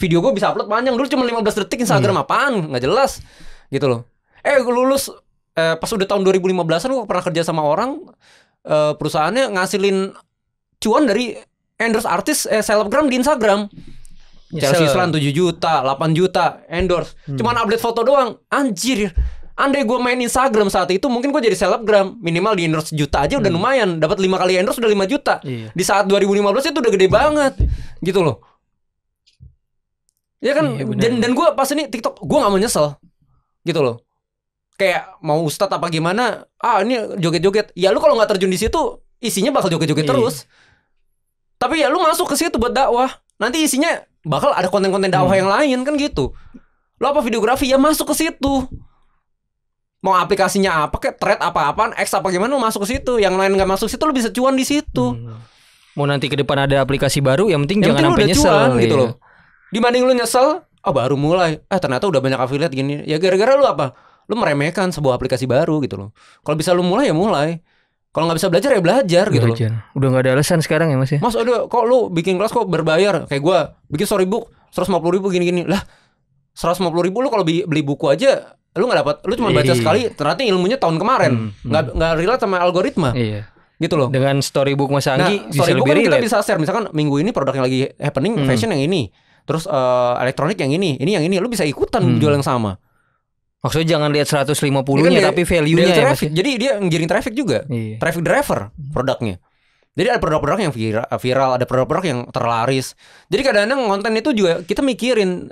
Video gue bisa upload panjang. Dulu cuma 15 detik. Instagram apaan? Nggak jelas gitu loh. Gue lulus pas udah tahun 2015an, gue pernah kerja sama orang, perusahaannya ngasilin cuan dari endorse artis selebgram di Instagram. Chelsea Islan 7 juta, 8 juta endorse. Cuman update foto doang. Anjir. Andai gue main Instagram saat itu, mungkin gue jadi selebgram. Minimal di endorse juta aja udah lumayan. Dapat 5 kali endorse udah 5 juta. Di saat 2015 itu udah gede banget. Gitu loh. Ya kan. Dan gue pas ini TikTok, gue gak menyesal. Gitu loh. Kayak mau ustadz apa gimana, ini joget-joget. Ya lu kalau gak terjun di situ, isinya bakal joget-joget terus. Tapi ya lu masuk ke situ buat dakwah. Nanti isinya bakal ada konten-konten dakwah yang lain kan gitu. Lu apa videografi, ya masuk ke situ. Mau aplikasinya apa, kayak thread apa-apaan, X apa gimana, lu masuk ke situ. Yang lain gak masuk situ, lu bisa cuan di situ. Mau nanti ke depan ada aplikasi baru, yang penting jangan sampai nyesel gitu loh. Dibanding lu nyesel, baru mulai, ternyata udah banyak affiliate gini. Ya gara-gara lu apa? Lu meremehkan sebuah aplikasi baru gitu loh. Kalau bisa lu mulai ya mulai. Kalau nggak bisa belajar ya belajar gitu loh. Udah nggak ada alasan sekarang ya Mas ya. Mas aduh, kok lu bikin kelas kok berbayar? Kayak gue bikin storybook 150.000 gini-gini. Lah 150.000 lu kalau beli buku aja lu nggak dapat. Lu cuma baca sekali. Ternyata ilmunya tahun kemarin. Nggak relate sama algoritma. Iya. Gitu loh. Dengan storybook Mas Anggi bisa storybook lebih kan kita bisa share. Misalkan minggu ini produk yang lagi happening, fashion yang ini. Terus elektronik yang ini yang ini. Lu bisa ikutan jual yang sama. Maksudnya jangan lihat 150-nya tapi value-nya ya Mas. Jadi dia ngiring traffic juga. Traffic driver produknya. Jadi ada produk-produk yang viral, ada produk-produk yang terlaris. Jadi kadang-kadang konten itu juga kita mikirin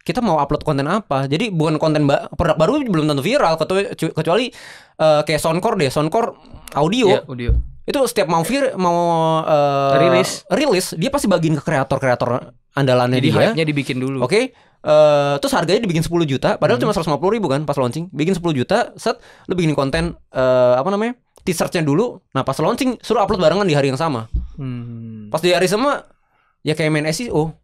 kita mau upload konten apa. Jadi bukan konten produk baru belum tentu viral, kecuali kayak Soundcore deh, Soundcore audio. Yeah, audio. Itu setiap mau rilis dia pasti bagiin ke kreator andalannya. Jadi dia. Hype-nya dibikin dulu. Oke. Terus harganya dibikin 10 juta, padahal cuma 150.000 kan pas launching. Bikin 10 juta, set lu bikin konten teasernya dulu. Nah, pas launching suruh upload barengan di hari yang sama. Pas di hari sama ya kayak main SEO.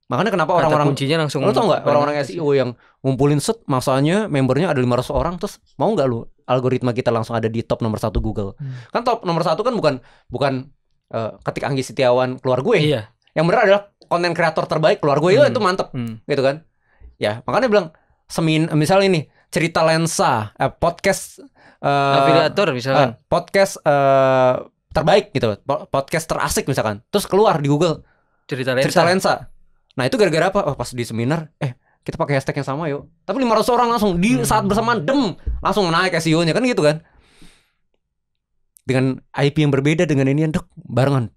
Makanya kenapa orang-orang kuncinya langsung, lu tau gak orang-orang SEO yang ngumpulin set masanya membernya ada 500 orang, terus mau gak lu algoritma kita langsung ada di top nomor 1 Google. Kan top nomor 1 kan bukan ketik Anggi Setiawan keluar gue. Iya. Yang benar adalah konten kreator terbaik keluar gue. Itu mantep gitu kan. Ya makanya bilang misalnya ini cerita lensa podcast afiliator misalkan podcast terbaik gitu, podcast terasik misalkan, terus keluar di Google cerita lensa. Nah itu gara-gara apa? Pas di seminar kita pakai hashtag yang sama yuk. Tapi 500 orang langsung di saat bersamaan langsung naik SEO-nya kan gitu kan. Dengan IP yang berbeda dengan ini yang barengan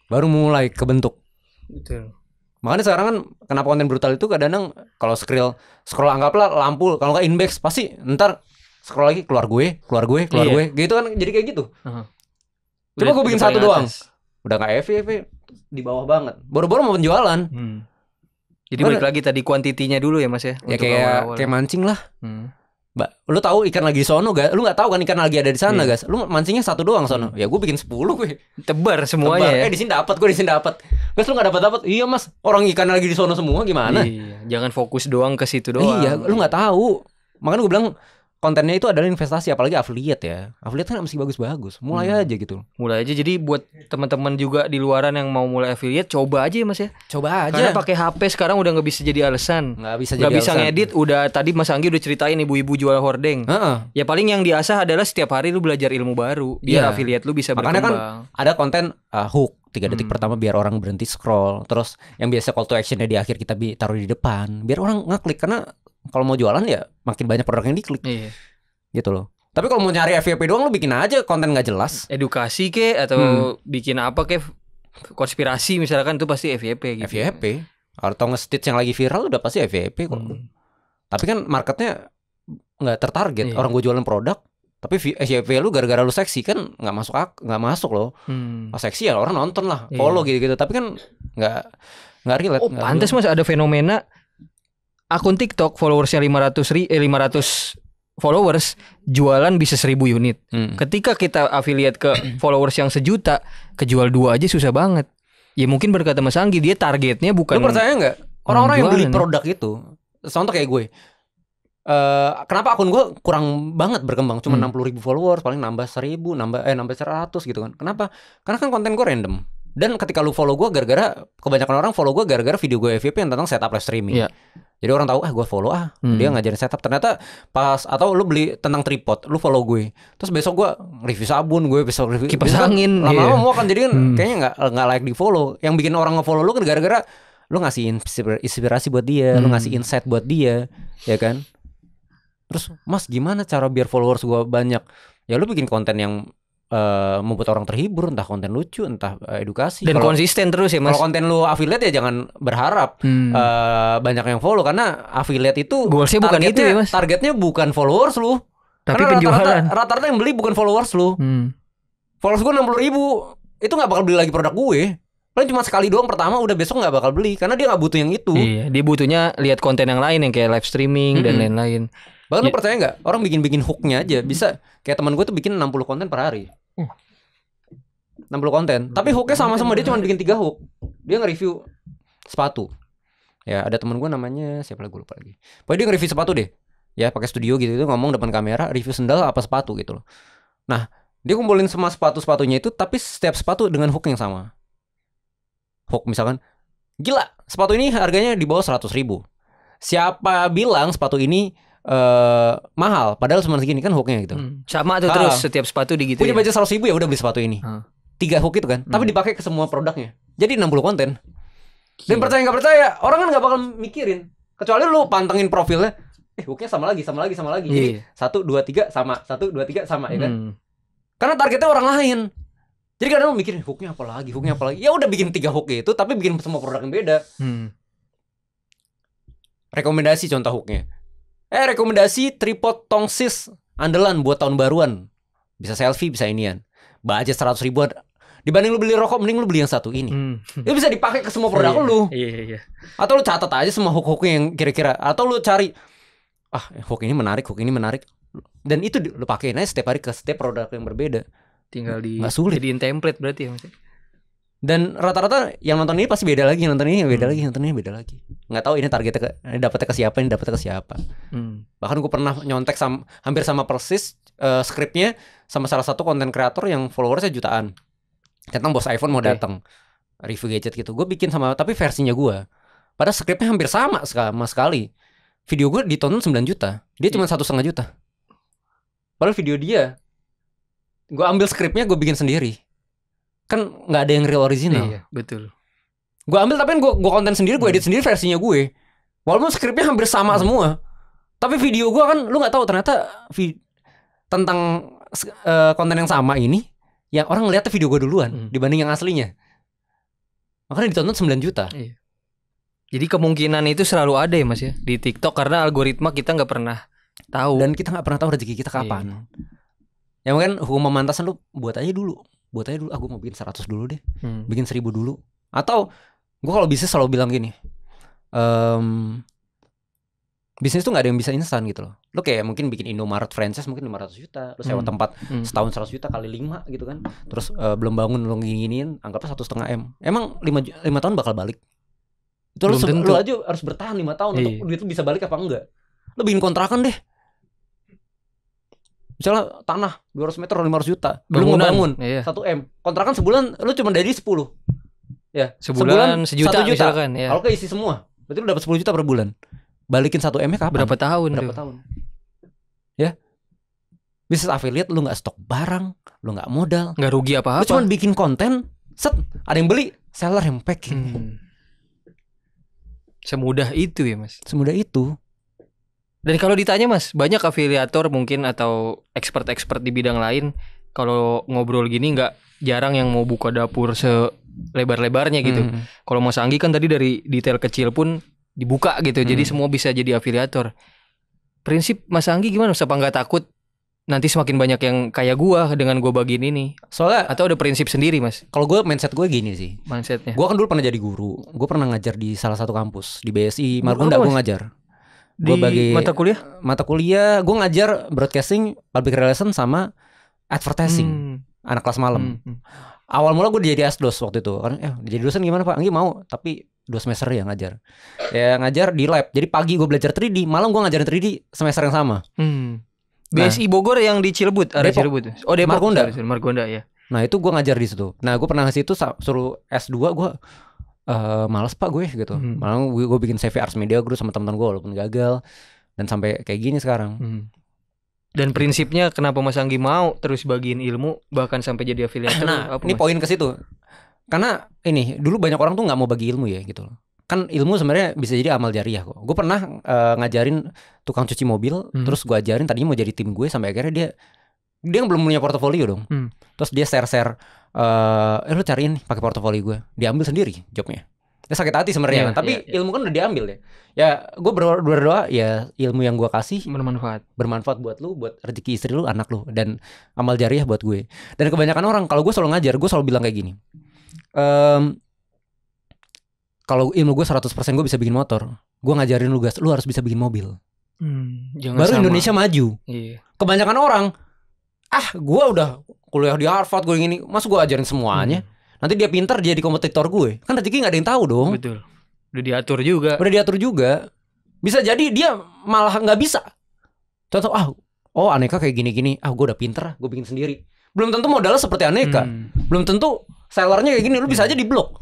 baru mulai kebentuk. Betul. Makanya sekarang kan kenapa konten brutal itu kadang-kadang kalau scroll anggaplah lampu, kalau nggak inbox pasti ntar scroll lagi keluar gue gitu kan, jadi kayak gitu. Coba gue bikin satu doang udah nggak FYP di bawah banget, boro-boro mau penjualan. Jadi balik lagi tadi kuantitinya dulu ya Mas ya. Ya kayak mancing lah. Mbak, lu tahu ikan lagi di sono gak? Lu nggak tahu kan ikan lagi ada di sana, guys. Lu mancingnya satu doang sono. Ya gue bikin 10 gue. Tebar semuanya ya. Di sini dapat, gue di sini dapat. Guys, lu nggak dapat. Iya Mas, orang ikan lagi di sono semua gimana? Iya, jangan fokus doang ke situ doang. Iya, lu nggak tahu. Makanya gue bilang kontennya itu adalah investasi, apalagi affiliate ya. Affiliate kan mesti bagus-bagus. Mulai aja gitu. Mulai aja. Jadi buat teman-teman juga di luaran yang mau mulai affiliate, coba aja ya Mas ya. Coba aja. Karena pakai HP sekarang udah nggak bisa jadi alasan. Nggak bisa ngedit. Udah tadi Mas Anggi udah ceritain ibu-ibu jual hordeng. Ya paling yang diasah adalah setiap hari lu belajar ilmu baru biar affiliate lu bisa berkembang. Makanya kan ada konten hook 3 detik pertama biar orang berhenti scroll. Terus yang biasa call to actionnya di akhir kita taruh di depan biar orang ngeklik, karena kalau mau jualan ya makin banyak produk yang diklik. Iya. Gitu loh. Tapi kalau mau nyari FYP doang lu bikin aja konten gak jelas. Edukasi ke atau bikin apa ke konspirasi misalkan itu pasti FYP gitu. FYP. Atau nge-stitch yang lagi viral udah pasti FYP kok. Tapi kan marketnya gak tertarget. Orang gue jualan produk tapi FYP lu gara-gara lu seksi kan gak masuk loh. Seksi ya orang nonton lah, follow gitu-gitu. Tapi kan gak relate. Oh pantes Mas ada fenomena akun TikTok followersnya 500 followers jualan bisa 1000 unit. Ketika kita affiliate ke followers yang 1 juta, kejual 2 aja susah banget. Ya mungkin berkata Mas Anggi, dia targetnya bukan. Lu percaya nggak? Orang-orang yang beli produk itu, contoh kayak gue. Kenapa akun gue kurang banget berkembang? Cuma 60.000 followers, paling nambah 1000, nambah 100 gitu kan. Kenapa? Karena kan konten gue random. Dan ketika lu follow gue kebanyakan orang follow gue gara-gara video gue FYP yang tentang setup live streaming. Jadi orang tahu gue follow dia ngajarin setup. Ternyata atau lu beli tentang tripod, lu follow gue. Terus besok gue review sabun, gue besok review kipas angin. Lama-lama mau kan jadi kan kayaknya nggak like di follow. Yang bikin orang nge-follow lu kan gara-gara lu ngasih inspirasi buat dia, lu ngasih insight buat dia, ya kan? Terus Mas gimana cara biar followers gue banyak? Ya lu bikin konten yang membuat orang terhibur, entah konten lucu, entah edukasi. Dan konsisten terus ya Mas. Kalau konten lu affiliate ya jangan berharap banyak yang follow, karena affiliate itu goalsnya bukan itu ya Mas. Targetnya bukan followers lu, tapi karena penjualan. Rata-rata yang beli bukan followers lu. Followers gue 60.000, itu nggak bakal beli lagi produk gue. Paling cuma sekali doang pertama, udah besok nggak bakal beli karena dia nggak butuh yang itu. Iya, dia butuhnya lihat konten yang lain yang kayak live streaming dan lain-lain. Bahkan lu percaya nggak, orang bikin hooknya aja bisa. Kayak teman gue tuh bikin 60 konten per hari. 60 konten. Tapi hooknya sama-sama, dia cuma bikin 3 hook. Dia nge-review sepatu. Ya ada teman gue namanya siapa lagi, gue lupa lagi. Pokoknya dia nge-review sepatu deh. Ya pakai studio gitu, ngomong depan kamera, review sendal apa sepatu gitu loh. Nah dia kumpulin semua sepatunya itu, tapi setiap sepatu dengan hook yang sama. Hook misalkan, gila sepatu ini harganya di bawah 100.000. Siapa bilang sepatu ini mahal, padahal cuma segini, kan hooknya gitu. Sama tuh terus setiap sepatu digituin. Punya budget 100.000 ya udah beli sepatu ini. 3 hook itu kan, tapi dipakai ke semua produknya. Jadi 60 konten. Dan percaya nggak percaya, orang kan nggak bakal mikirin. Kecuali lu pantengin profilnya, hooknya sama lagi. Jadi 1, 2, 3 sama, 1, 2, 3 sama, ya kan? Karena targetnya orang lain. Jadi kadang lu mikirin hooknya apa lagi. Ya udah bikin 3 hook itu, tapi bikin semua produk yang beda. rekomendasi contoh hooknya. Rekomendasi tripod Tongsis andalan buat tahun baruan. Bisa selfie, bisa inian. Budget 100 ribuan. Dibanding lu beli rokok, mending lu beli yang satu ini. Itu bisa dipakai ke semua produk lu. Iya. Atau lu catat aja semua hook-hooknya yang kira-kira. Atau lu cari, hook ini menarik. Dan itu lu pakein aja setiap hari ke setiap produk yang berbeda. Tinggal nggak sulit. Jadiin template berarti ya Mas. Dan rata-rata yang nonton ini pasti beda lagi, nonton ini beda lagi. Nggak tahu ini targetnya ini dapetnya ke siapa. Bahkan gue pernah nyontek hampir sama persis skripnya sama salah satu konten kreator yang followersnya jutaan. Tentang bos iPhone mau datang review gadget gitu. Gue bikin tapi versinya gue. Padahal skripnya hampir sama sekali. Video gue ditonton 9 juta. Dia cuma 1,5 juta. Padahal video dia, gue ambil skripnya, gue bikin sendiri. Kan nggak ada yang real original. Iya, betul. Gue ambil tapi kan gue konten sendiri, gue edit sendiri versinya gue. Walaupun skripnya hampir sama semua. Tapi video gue kan, lu nggak tahu ternyata tentang konten yang sama ini. Yang orang ngeliatnya video gue duluan dibanding yang aslinya. Makanya ditonton 9 juta. Iya. Jadi kemungkinan itu selalu ada ya Mas ya di TikTok, karena algoritma kita nggak pernah tahu. Dan kita nggak pernah tahu rezeki kita kapan. Ya mungkin hukum pemantasan lu buat aja dulu. Aku mau bikin 100 dulu deh. Bikin 1000 dulu. Atau gue kalau bisnis selalu bilang gini, bisnis tuh gak ada yang bisa instan gitu loh. Lo kayak mungkin bikin Indomaret franchise mungkin 500 juta. Lo sewa tempat setahun 100 juta kali 5 gitu kan. Terus belum bangun lo gini-giniin, anggapnya 1,5 M. Emang 5 tahun bakal balik? Itu lo aja harus bertahan 5 tahun untuk duit lo bisa balik apa enggak. Lo bikin kontrakan deh. Misalnya tanah 200 meter 500 juta. Belum ngebangun 1 M. Kontrakan sebulan lo cuma dari 10. Ya, sebulan 1 juta misalkan ya. Kalau keisi semua, berarti lo dapat 10 juta per bulan. Balikin 1 M-nya kapan? Berapa tahun? Ya. Bisnis affiliate lu gak stok barang, lu gak modal, gak rugi apa-apa. Lu cuma bikin konten, ada yang beli, seller yang packing. Semudah itu ya Mas. Semudah itu. Dan kalau ditanya Mas, banyak afiliator mungkin atau expert di bidang lain, kalau ngobrol gini gak jarang yang mau buka dapur selebar-lebarnya gitu. Kalau Mas Anggi kan tadi dari detail kecil pun dibuka gitu, jadi semua bisa jadi afiliator. Prinsip Mas Anggi gimana? Siapa nggak takut nanti semakin banyak yang kayak gua dengan gua bagiin ini? Soalnya atau ada prinsip sendiri Mas? Kalau gua mindset gue gini sih. Mindsetnya. Gua kan dulu pernah jadi guru. Gua pernah ngajar di salah satu kampus di BSI Margonda. Gua ngajar. Gua bagi mata kuliah. Gua ngajar broadcasting, public relation sama advertising. Anak kelas malam. Awal mula gue jadi asdos waktu itu. Kan jadi dosen gimana Pak? Anggi mau, tapi 2 semester ya ngajar. Ya ngajar di lab. Jadi pagi gue belajar 3D, malam gue ngajarin 3D semester yang sama. BSI Bogor yang di Cilebut, area Cilebut. Oh, Depok. Margonda ya. Nah, itu gue ngajar di situ. Nah, gue pernah ke situ suruh S2 gue malas Pak gue gitu. Malah gue bikin CV Ars Media Group sama teman-teman gue walaupun gagal dan sampai kayak gini sekarang. Dan prinsipnya kenapa Mas Anggi mau terus bagiin ilmu bahkan sampai jadi afiliator? Nah, ini poin ke situ. Karena ini dulu banyak orang tuh nggak mau bagi ilmu ya gitu loh. Kan ilmu sebenarnya bisa jadi amal jariah kok. Gue pernah ngajarin tukang cuci mobil, terus gue ajarin tadinya mau jadi tim gue sampai akhirnya dia belum punya portofolio dong. Terus dia share lu cariin pakai portofolio gue. Diambil sendiri jobnya. Dia sakit hati sebenarnya, tapi ilmu kan udah diambil ya. Ya gue berdoa ya ilmu yang gue kasih bermanfaat buat lu, buat rezeki istri lu, anak lu, dan amal jariah buat gue. Dan kebanyakan orang kalau gue selalu ngajar, gue selalu bilang kayak gini. Kalau ilmu gue 100% gue bisa bikin motor, gue ngajarin lu harus bisa bikin mobil. Baru sama. Indonesia maju. Kebanyakan orang, gue udah kuliah di Harvard, gue ini, mas gue ajarin semuanya. Nanti dia pintar, dia jadi kompetitor gue. Kan rezeki gak ada yang tahu dong. Betul. Udah diatur juga. Bisa jadi dia malah gak bisa. Contoh, Aneka kayak gini-gini. Gue udah pintar, gue bikin sendiri. Belum tentu modalnya seperti Aneka. Belum tentu sellernya kayak gini. Lu bisa aja di blok.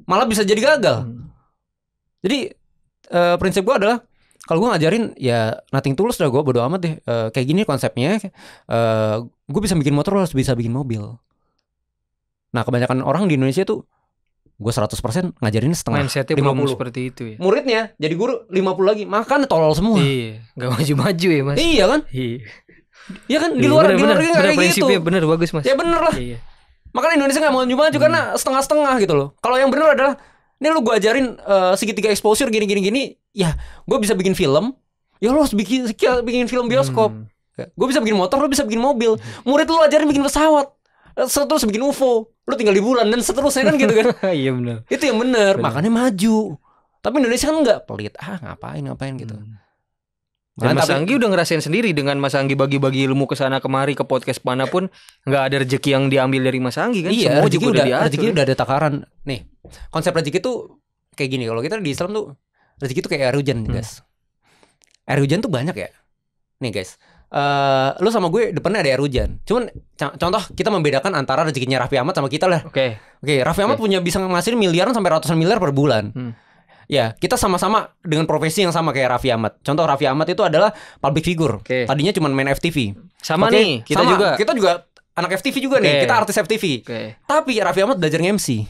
Malah bisa jadi gagal. Jadi prinsip gue adalah kalau gue ngajarin ya nothing tulus dah, gue bodo amat deh. Kayak gini konsepnya. Gue bisa bikin motor, lu harus bisa bikin mobil. Nah kebanyakan orang di Indonesia tuh gue 100% ngajarin setengah. Mindsetnya 50 belum seperti itu ya. Muridnya jadi guru 50 lagi. Makanya tolol semua. Iya, gak maju-maju ya Mas. Iya kan? Iya kan di luar bener, kayak gitu. Bener bagus Mas. Ya bener lah. Makanya Indonesia gak mau maju-maju karena setengah-setengah gitu loh. Kalau yang bener adalah Nih lu gue ajarin segitiga exposure gini. Ya gue bisa bikin film. Ya lu harus bikin film bioskop. Gue bisa bikin motor, lu bisa bikin mobil. Murid lu ajarin bikin pesawat, terus bikin UFO. Lu tinggal di bulan dan seterusnya kan gitu kan. Iya benar. Itu yang benar. Makanya maju. Tapi Indonesia kan enggak, pelit. Ngapain gitu. Dan Mas Anggi udah ngerasain sendiri dengan Mas Anggi bagi-bagi ilmu ke sana kemari ke podcast manapun, nggak ada rezeki yang diambil dari Mas Anggi kan? Iya, semua rezeki juga rezeki udah ada takaran. Nih, konsep rezeki tuh kayak gini. Kalau kita di Islam tuh rezeki tuh kayak air hujan, guys. Air hujan tuh banyak ya. Nih guys, lu sama gue depannya ada air hujan. Cuman contoh kita membedakan antara rezekinya Raffi Ahmad sama kita lah. Oke, Raffi Ahmad punya bisa ngasihin miliaran sampai ratusan miliar per bulan. Ya, kita sama-sama dengan profesi yang sama kayak Raffi Ahmad. Contoh Raffi Ahmad itu adalah public figure. Tadinya cuma main FTV. Sama nih, kita juga. Kita juga anak FTV juga nih. Kita artis FTV. Tapi Raffi Ahmad belajar nge-MC.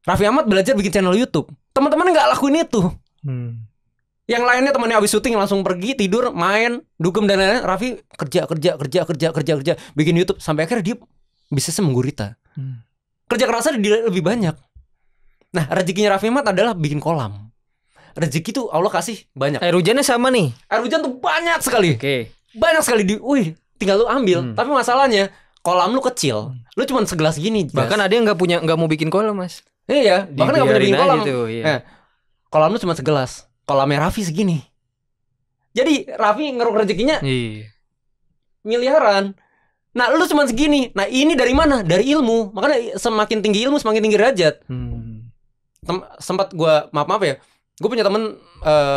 Raffi Ahmad belajar bikin channel YouTube. Teman-temannya nggak lakuin itu. Yang lainnya temannya habis syuting langsung pergi tidur, main, dugem dan lain-lain. Raffi kerja, bikin YouTube sampai akhirnya dia bisnisnya menggurita. Kerja kerasnya dia lebih banyak. Nah, rezekinya Raffi Ahmad adalah bikin kolam. Rezeki tuh Allah kasih banyak. Air hujannya sama nih. Air hujan tuh banyak sekali. Banyak sekali tinggal lu ambil. Tapi masalahnya kolam lu kecil. Lu cuma segelas gini. Bahkan ada yang nggak mau bikin kolam, Mas. Iya, bahkan nggak mau bikin kolam. Iya. Kolam lu cuma segelas. Kolamnya Raffi segini. Jadi Raffi ngeruk rezekinya miliaran. Nah, lu cuma segini. Nah, ini dari mana? Dari ilmu. Makanya semakin tinggi ilmu semakin tinggi derajat. Sempat gue maaf ya, gue punya temen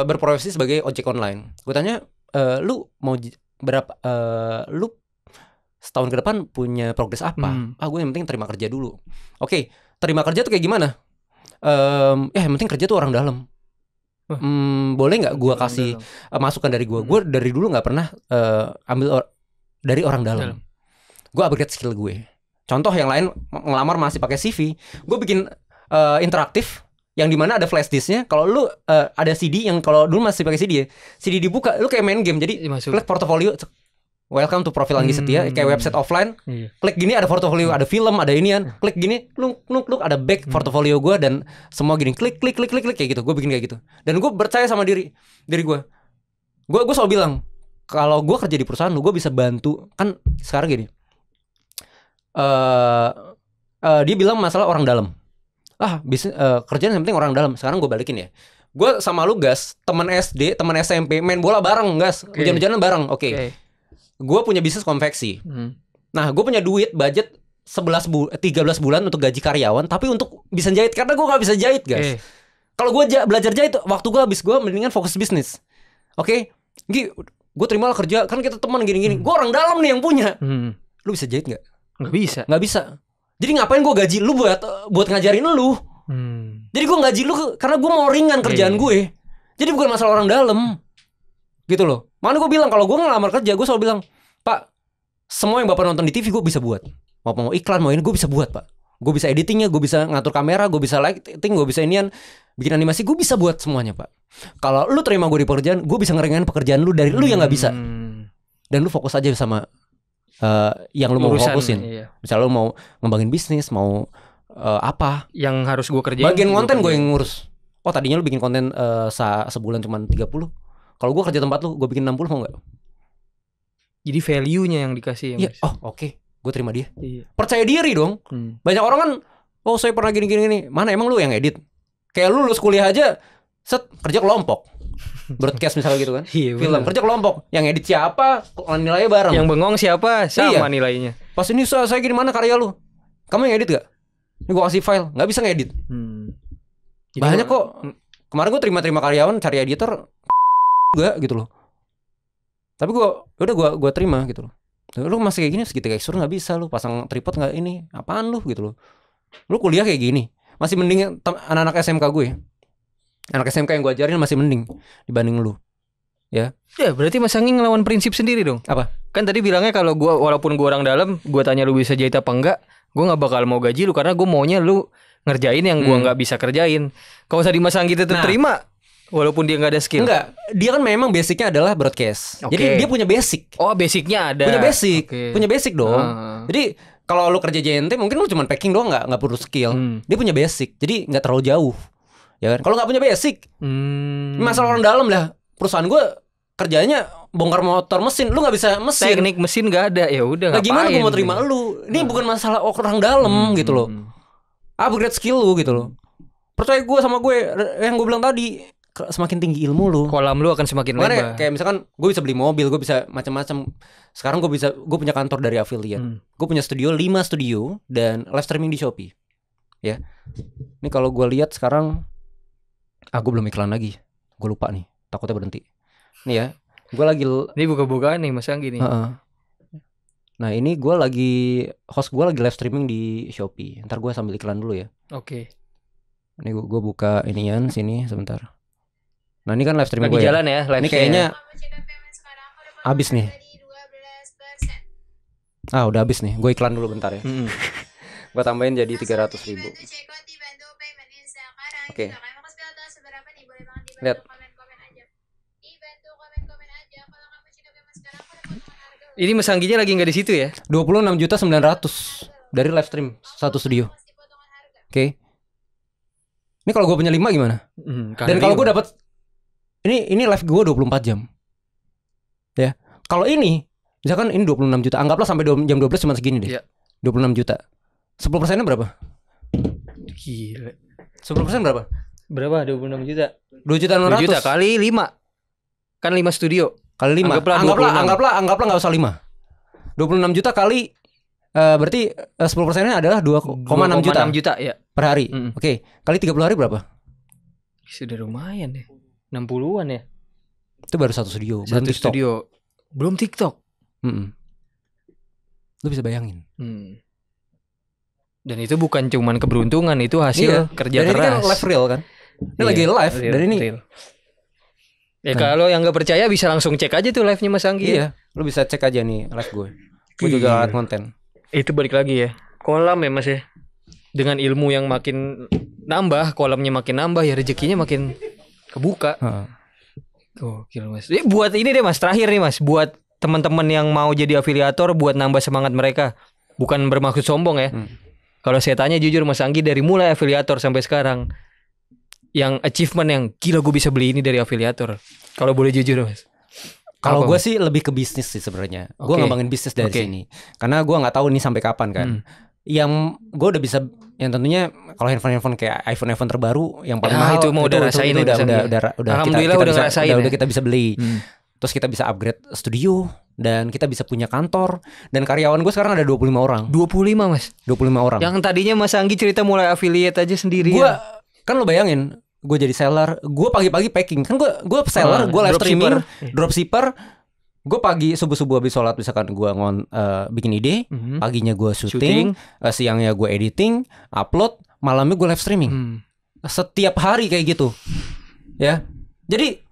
berprofesi sebagai ojek online. Gue tanya, lu mau berapa? Lu setahun ke depan punya progres apa? Gue yang penting terima kerja dulu. Oke, terima kerja tuh kayak gimana? Yang penting kerja tuh orang dalam. Boleh nggak gue kasih masukan dari gue? Gue dari dulu nggak pernah ambil dari orang dalam. Gue upgrade skill gue. Contoh yang lain ngelamar masih pakai CV, gue bikin interaktif yang dimana ada flash disknya. Kalau lu ada CD yang kalau dulu masih pakai CD ya, CD dibuka lu kayak main game. Jadi klik portofolio, welcome to profil Anggi Setia, kayak website offline. Klik gini ada portofolio, ada film, ada inian. Klik gini, lu ada back portofolio gue dan semua gini. Klik kayak gitu. Gue bikin kayak gitu. Dan gue percaya sama diri gue. Gue selalu bilang kalau gue kerja di perusahaan lu, gue bisa bantu. Kan sekarang gini. Dia bilang masalah orang dalam. Kerjaan yang penting orang dalam. Sekarang gue balikin ya. Gue sama lu gas, teman SD, teman SMP, main bola bareng gas, hujan-hujanan bareng. Gue punya bisnis konveksi. Nah, gue punya duit budget 13 bulan untuk gaji karyawan, tapi untuk bisa jahit karena gue gak bisa jahit guys. Kalau gue belajar jahit, waktu gue habis, gue mendingan fokus bisnis. Gi, gue terima lah kerja, kan kita teman gini-gini. Gue orang dalam nih yang punya. Lu bisa jahit nggak? Nggak bisa. Jadi ngapain gue gaji lu buat ngajarin lu? Jadi gue gaji lu karena gue mau ringan kerjaan gue. Jadi bukan masalah orang dalam, gitu loh. Makanya gue bilang kalau gue ngelamar kerja, gue selalu bilang, Pak, semua yang bapak nonton di TV gue bisa buat. Mau iklan, mau ini gue bisa buat, Pak. Gue bisa editingnya, gue bisa ngatur kamera, gue bisa lighting, gue bisa inian, bikin animasi, gue bisa buat semuanya, Pak. Kalau lu terima gue di pekerjaan, gue bisa ngeringanin pekerjaan lu dari lu yang nggak bisa. Dan lu fokus aja sama yang lu mau fokusin. Misalnya lu mau ngembangin bisnis, mau apa yang harus gue kerjain, bagian konten gue yang ngurus. Tadinya lu bikin konten sebulan cuma 30. Kalau gue kerja tempat lu, gue bikin 60, mau gak? Jadi value-nya yang dikasih ya, oke. Gue terima dia. Percaya diri dong. Banyak orang kan, saya pernah gini. Mana emang lu yang edit? Kayak lu lulus kuliah aja, kerja kelompok. Broadcast misalnya gitu kan. Film kerja kelompok. Yang edit siapa, nilainya bareng. Yang bengong siapa, sama nilainya. Pas ini saya gini, mana karya lu? Kamu yang edit gak? Ini gue kasih file, gak bisa ngedit. Banyak kok. Kemarin gue terima karyawan, cari editor juga gitu loh. Tapi gue terima gitu loh. Lu masih kayak gini, segitiga ekstra gak bisa. Lu pasang tripod gak ini, apaan lu gitu loh. Lu kuliah kayak gini, masih mending anak-anak SMK gue. Anak SMK yang gue ajarin masih mending dibanding lu. Ya berarti Mas Anggi ngelawan prinsip sendiri dong. Apa? Kan tadi bilangnya kalau gue, walaupun gue orang dalam, gue tanya lu bisa jahit apa enggak, gue gak bakal mau gaji lu karena gue maunya lu ngerjain yang gue gak bisa kerjain. Kalau tadi Mas Anggi tetap terima walaupun dia gak ada skill. Enggak, dia kan memang basicnya adalah broadcast. Jadi dia punya basic. Basicnya ada. Punya basic dong. Jadi kalau lu kerja JNT mungkin lu cuma packing doang, nggak perlu skill. Dia punya basic, jadi nggak terlalu jauh, ya kan? Kalau nggak punya basic, masalah orang dalam lah. Perusahaan gue kerjanya bongkar motor mesin, lu nggak bisa mesin. Teknik mesin nggak ada, ya udah. Nah, gimana gue mau terima lu? Ini bukan masalah orang dalam gitu loh. Upgrade skill lu gitu loh. Percaya gue sama gue yang gue bilang tadi, semakin tinggi ilmu lu, kolam lu akan semakin lebar. Kayak misalkan gue bisa beli mobil, gue bisa macam-macam. Sekarang gue punya kantor dari affiliate. Gue punya 5 studio dan live streaming di Shopee. Ya. Ini kalau gue lihat sekarang, gue belum iklan lagi. Gue lupa nih, takutnya berhenti. Nih ya, gue lagi. Ini buka-bukaan nih Mas Anggi nih. Nah ini host gue lagi live streaming di Shopee. Ntar gue sambil iklan dulu ya. Oke. Ini gue buka inian sini sebentar. Nah ini kan live streaming gue ya. Jalan ya live. Ini kayaknya habis nih. Udah habis nih. Gue iklan dulu bentar ya. Gue tambahin jadi 300.000. Oke. Lihat. Ini Mas Angginya lagi nggak di situ ya? 26.900.000 dari live stream satu studio. Oke. Ini kalau gue punya 5 gimana? Dan kalau gue dapat ini live gue 24 jam. Ya. Kalau ini misalkan ini 26 juta, anggaplah sampai jam 12 cuma segini deh. Ya. 26 juta. 10%-nya berapa? Gila. 10% berapa? Berapa? 26 juta. 2.600.000 juta kali 5. Kan 5 studio. Kali 5. Anggaplah enggak usah 5. 26 juta kali berarti 10%-nya adalah 2,6 juta. 2,6 juta ya. Per hari. Oke. Kali 30 hari berapa? Sudah lumayan deh. 60-an ya. Itu baru satu studio. Satu studio. Belum TikTok. Lu bisa bayangin. Dan itu bukan cuman keberuntungan, itu hasil kerja keras. Dan ini kan live real kan. Ini lagi live real, dan ini real. Ya kalau yang nggak percaya bisa langsung cek aja tuh live-nya Mas Anggi. Iya, lu bisa cek aja nih live gue. Gue juga alat konten. Itu balik lagi ya. Kolam ya Mas ya. Dengan ilmu yang makin nambah, kolamnya makin nambah, ya rezekinya makin kebuka. Gokil Mas. Buat ini deh Mas, terakhir nih Mas, buat teman-teman yang mau jadi afiliator, buat nambah semangat mereka. Bukan bermaksud sombong ya. Kalau saya tanya jujur Mas Anggi, dari mulai afiliator sampai sekarang, yang achievement yang gila gue bisa beli ini dari afiliator. Kalau boleh jujur Mas. Kalau gue sih lebih ke bisnis sih sebenarnya. Gue ngembangin bisnis dari sini. Karena gue nggak tahu ini sampai kapan kan. Yang gue udah bisa, yang tentunya kalau handphone kayak iPhone terbaru yang paling mahal itu mau udah rasain itu udah alhamdulillah kita ngerasain. Udah kita bisa beli. Terus kita bisa upgrade studio dan kita bisa punya kantor, dan karyawan gue sekarang ada 25 orang. 25 Mas. 25 orang. Yang tadinya Mas Anggi cerita mulai affiliate aja sendiri. Gue kan lo bayangin, gue jadi seller, gue pagi-pagi packing. Kan gue seller, gue live streaming, dropshipper. Gue pagi subuh habis sholat misalkan gue bikin ide, paginya gue syuting, siangnya gue editing, upload, malamnya gue live streaming. Setiap hari kayak gitu. Ya. Jadi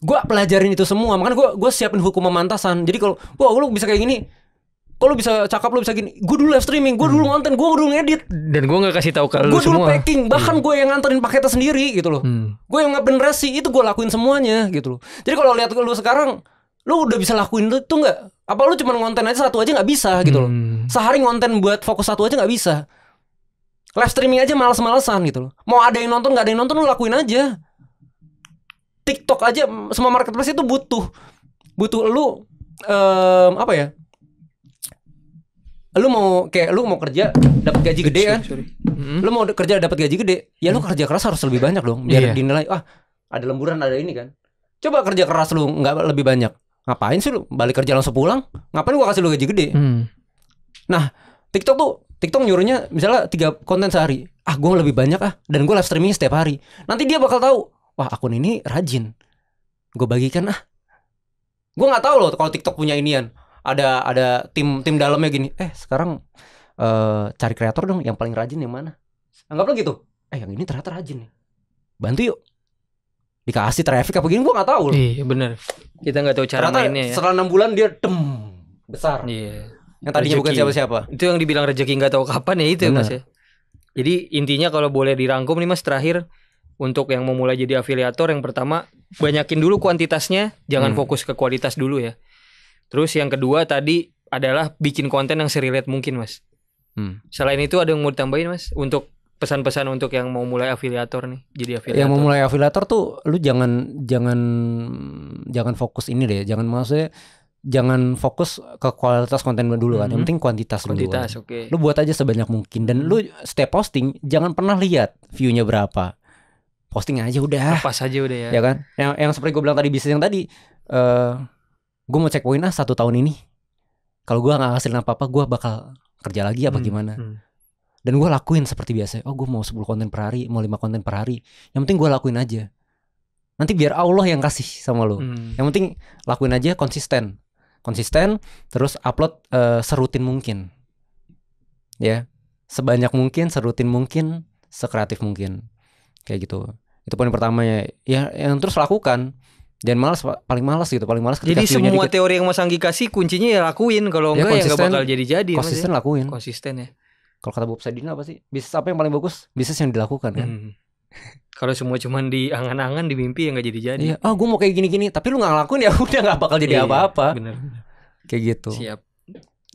gue pelajarin itu semua. Makanya gue siapin hukum pemantasan. Jadi kalau lu bisa kayak gini, kalau lu bisa cakap, lu bisa gini. Gue dulu live streaming, gue dulu ngonten, gue dulu ngedit. Dan gue gak kasih tahu ke lu semua. Gue dulu packing, bahkan gue yang nganterin paketnya sendiri gitu loh. Gue yang ngebenerasi, itu gue lakuin semuanya gitu loh. Jadi kalau lihat lu sekarang, lu udah bisa lakuin itu nggak? Apa lu cuma ngonten aja satu aja nggak bisa gitu loh? Sehari ngonten buat fokus satu aja nggak bisa. Live streaming aja males-malesan gitu loh. Mau ada yang nonton nggak ada yang nonton, lu lakuin aja. TikTok aja, semua marketplace itu butuh lu apa ya? Lu mau kerja dapat gaji gede kan? Lu mau kerja dapat gaji gede, ya lu kerja keras harus lebih banyak dong biar dinilai. Ada lemburan, ada ini kan. Coba kerja keras lu nggak lebih banyak, ngapain sih lu balik kerja langsung pulang? Ngapain gua kasih lu gaji gede? Nah, TikTok nyuruhnya misalnya 3 konten sehari. Gua lebih banyak dan gua live streaming setiap hari. Nanti dia bakal tahu, wah akun ini rajin, gua bagikan Gua nggak tahu loh kalau TikTok punya inian. Ada tim dalamnya gini. Sekarang cari kreator dong yang paling rajin yang mana? Anggaplah gitu. Yang ini ternyata rajin nih. Bantu yuk. Dikasih traffic apa gini, gue gak tahu loh. Iya bener. Kita gak tahu cara mainnya ya. Setelah 6 bulan dia besar. Iya. Yang tadinya bukan siapa-siapa. Itu yang dibilang rezeki gak tahu kapan ya itu. Bener. Mas ya. Jadi intinya kalau boleh dirangkum nih Mas, terakhir untuk yang mau mulai jadi afiliator, yang pertama banyakin dulu kuantitasnya, jangan fokus ke kualitas dulu ya. Terus yang kedua tadi adalah bikin konten yang serelate mungkin Mas. Selain itu ada yang mau ditambahin Mas untuk pesan-pesan untuk yang mau mulai afiliator nih, jadi afiliator? Yang mau mulai afiliator tuh lu jangan fokus ini deh, jangan fokus ke kualitas konten dulu kan. Yang penting kuantitas dulu. Kuantitas, oke. Okay. Lu buat aja sebanyak mungkin dan lu setiap posting jangan pernah lihat view-nya berapa. Posting aja udah. Pas aja udah ya. Ya kan? Yang seperti gue bilang tadi bisnis yang tadi, gue mau cek poin 1 tahun ini. Kalau gue nggak ngasilin apa-apa, gue bakal kerja lagi apa gimana? Dan gue lakuin seperti biasa. Oh, gue mau 10 konten per hari, mau 5 konten per hari. Yang penting gue lakuin aja. Nanti biar Allah yang kasih sama lu. Yang penting lakuin aja konsisten, terus upload serutin mungkin, ya, sebanyak mungkin, serutin mungkin, sekreatif mungkin, kayak gitu. Itu poin pertamanya. Ya, yang terus lakukan. Dan paling malas ketika jadi semua dikit. Teori yang Mas Anggi kasih kuncinya ya lakuin. Kalau enggak ya nggak bakal jadi. Konsisten ya? Lakuin. Konsisten ya. Kalau kata Bob Sadino apa sih? Bisnis apa yang paling bagus? Bisnis yang dilakukan kan. Kalau semua cuman di angan-angan, di mimpi ya nggak jadi. Iya. Oh, gue mau kayak gini-gini, tapi lu nggak ngelakuin ya udah nggak bakal jadi apa-apa. Bener. Kayak gitu. Siap.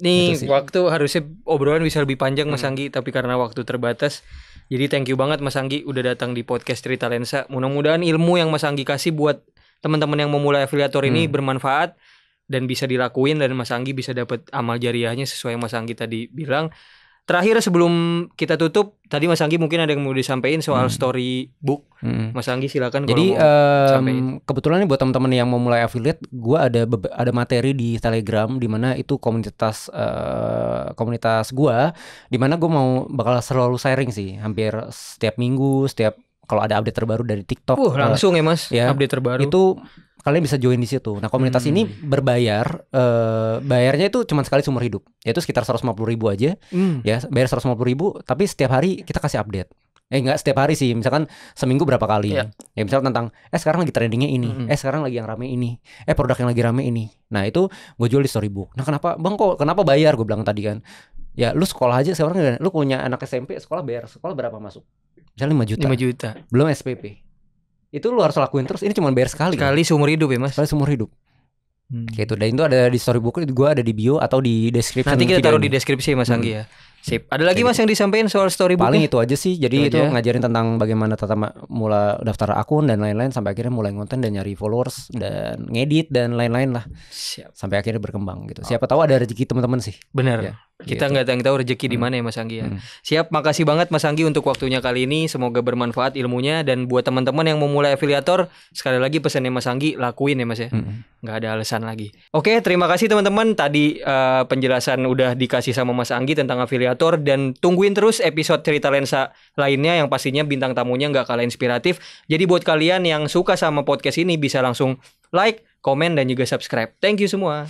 Nih waktu harusnya obrolan bisa lebih panjang Mas Anggi, tapi karena waktu terbatas. Jadi thank you banget Mas Anggi udah datang di podcast Cerita Lensa. Mudah-mudahan ilmu yang Mas Anggi kasih buat teman-teman yang mau mulai afiliator ini bermanfaat dan bisa dilakuin, dan Mas Anggi bisa dapat amal jariahnya sesuai yang Mas Anggi tadi bilang. Terakhir sebelum kita tutup, tadi Mas Anggi mungkin ada yang mau disampaikan soal storybook. Mas Anggi silakan. Jadi kebetulan nih buat teman-teman yang mau mulai affiliate, gue ada materi di Telegram di mana itu komunitas gue, di mana gue bakal selalu sharing sih, hampir setiap minggu, kalau ada update terbaru dari TikTok. Langsung ya Mas, update terbaru. Itu kalian bisa join di situ. Nah, komunitas ini berbayar, bayarnya itu cuma sekali seumur hidup. Yaitu sekitar 150.000 aja. Ya, bayar 150.000, tapi setiap hari kita kasih update. Enggak setiap hari sih, misalkan seminggu berapa kali. Ya misal tentang sekarang lagi trendingnya ini, sekarang lagi yang rame ini, produk yang lagi rame ini. Nah, itu gue jual di storybook. Nah, kenapa bayar? Gue bilang tadi kan. Ya, lu sekolah aja sekarang, lu punya anak SMP, sekolah berapa masuk? Misalnya 5 juta. Belum SPP. Itu lu harus lakuin terus. Ini cuma bayar sekali seumur hidup ya Mas. Sekali seumur hidup. Kayak itu. Dan itu ada di storybook, gue ada di bio atau di deskripsi. Nanti kita taruh di deskripsi Mas Anggi ya. Sip. Ada lagi Mas yang disampaikan soal storybook? Paling itu aja sih. Jadi itu ngajarin tentang bagaimana mula daftar akun dan lain-lain, sampai akhirnya mulai ngonten dan nyari followers dan ngedit dan lain-lain lah. Siap. Sampai akhirnya berkembang gitu. Siapa tahu ada rezeki teman-teman sih. Benar. Ya, kita nggak tahu rezeki di mana ya Mas Anggi ya. Siap. Makasih banget Mas Anggi untuk waktunya kali ini. Semoga bermanfaat ilmunya, dan buat teman-teman yang mau mulai afiliator, sekali lagi pesannya Mas Anggi, lakuin ya Mas ya. Nggak ada alasan lagi. Oke, terima kasih teman-teman. Tadi penjelasan udah dikasih sama Mas Anggi tentang afiliator, dan tungguin terus episode Cerita Lensa lainnya yang pastinya bintang tamunya nggak kalah inspiratif. Jadi buat kalian yang suka sama podcast ini bisa langsung like, komen, dan juga subscribe. Thank you semua.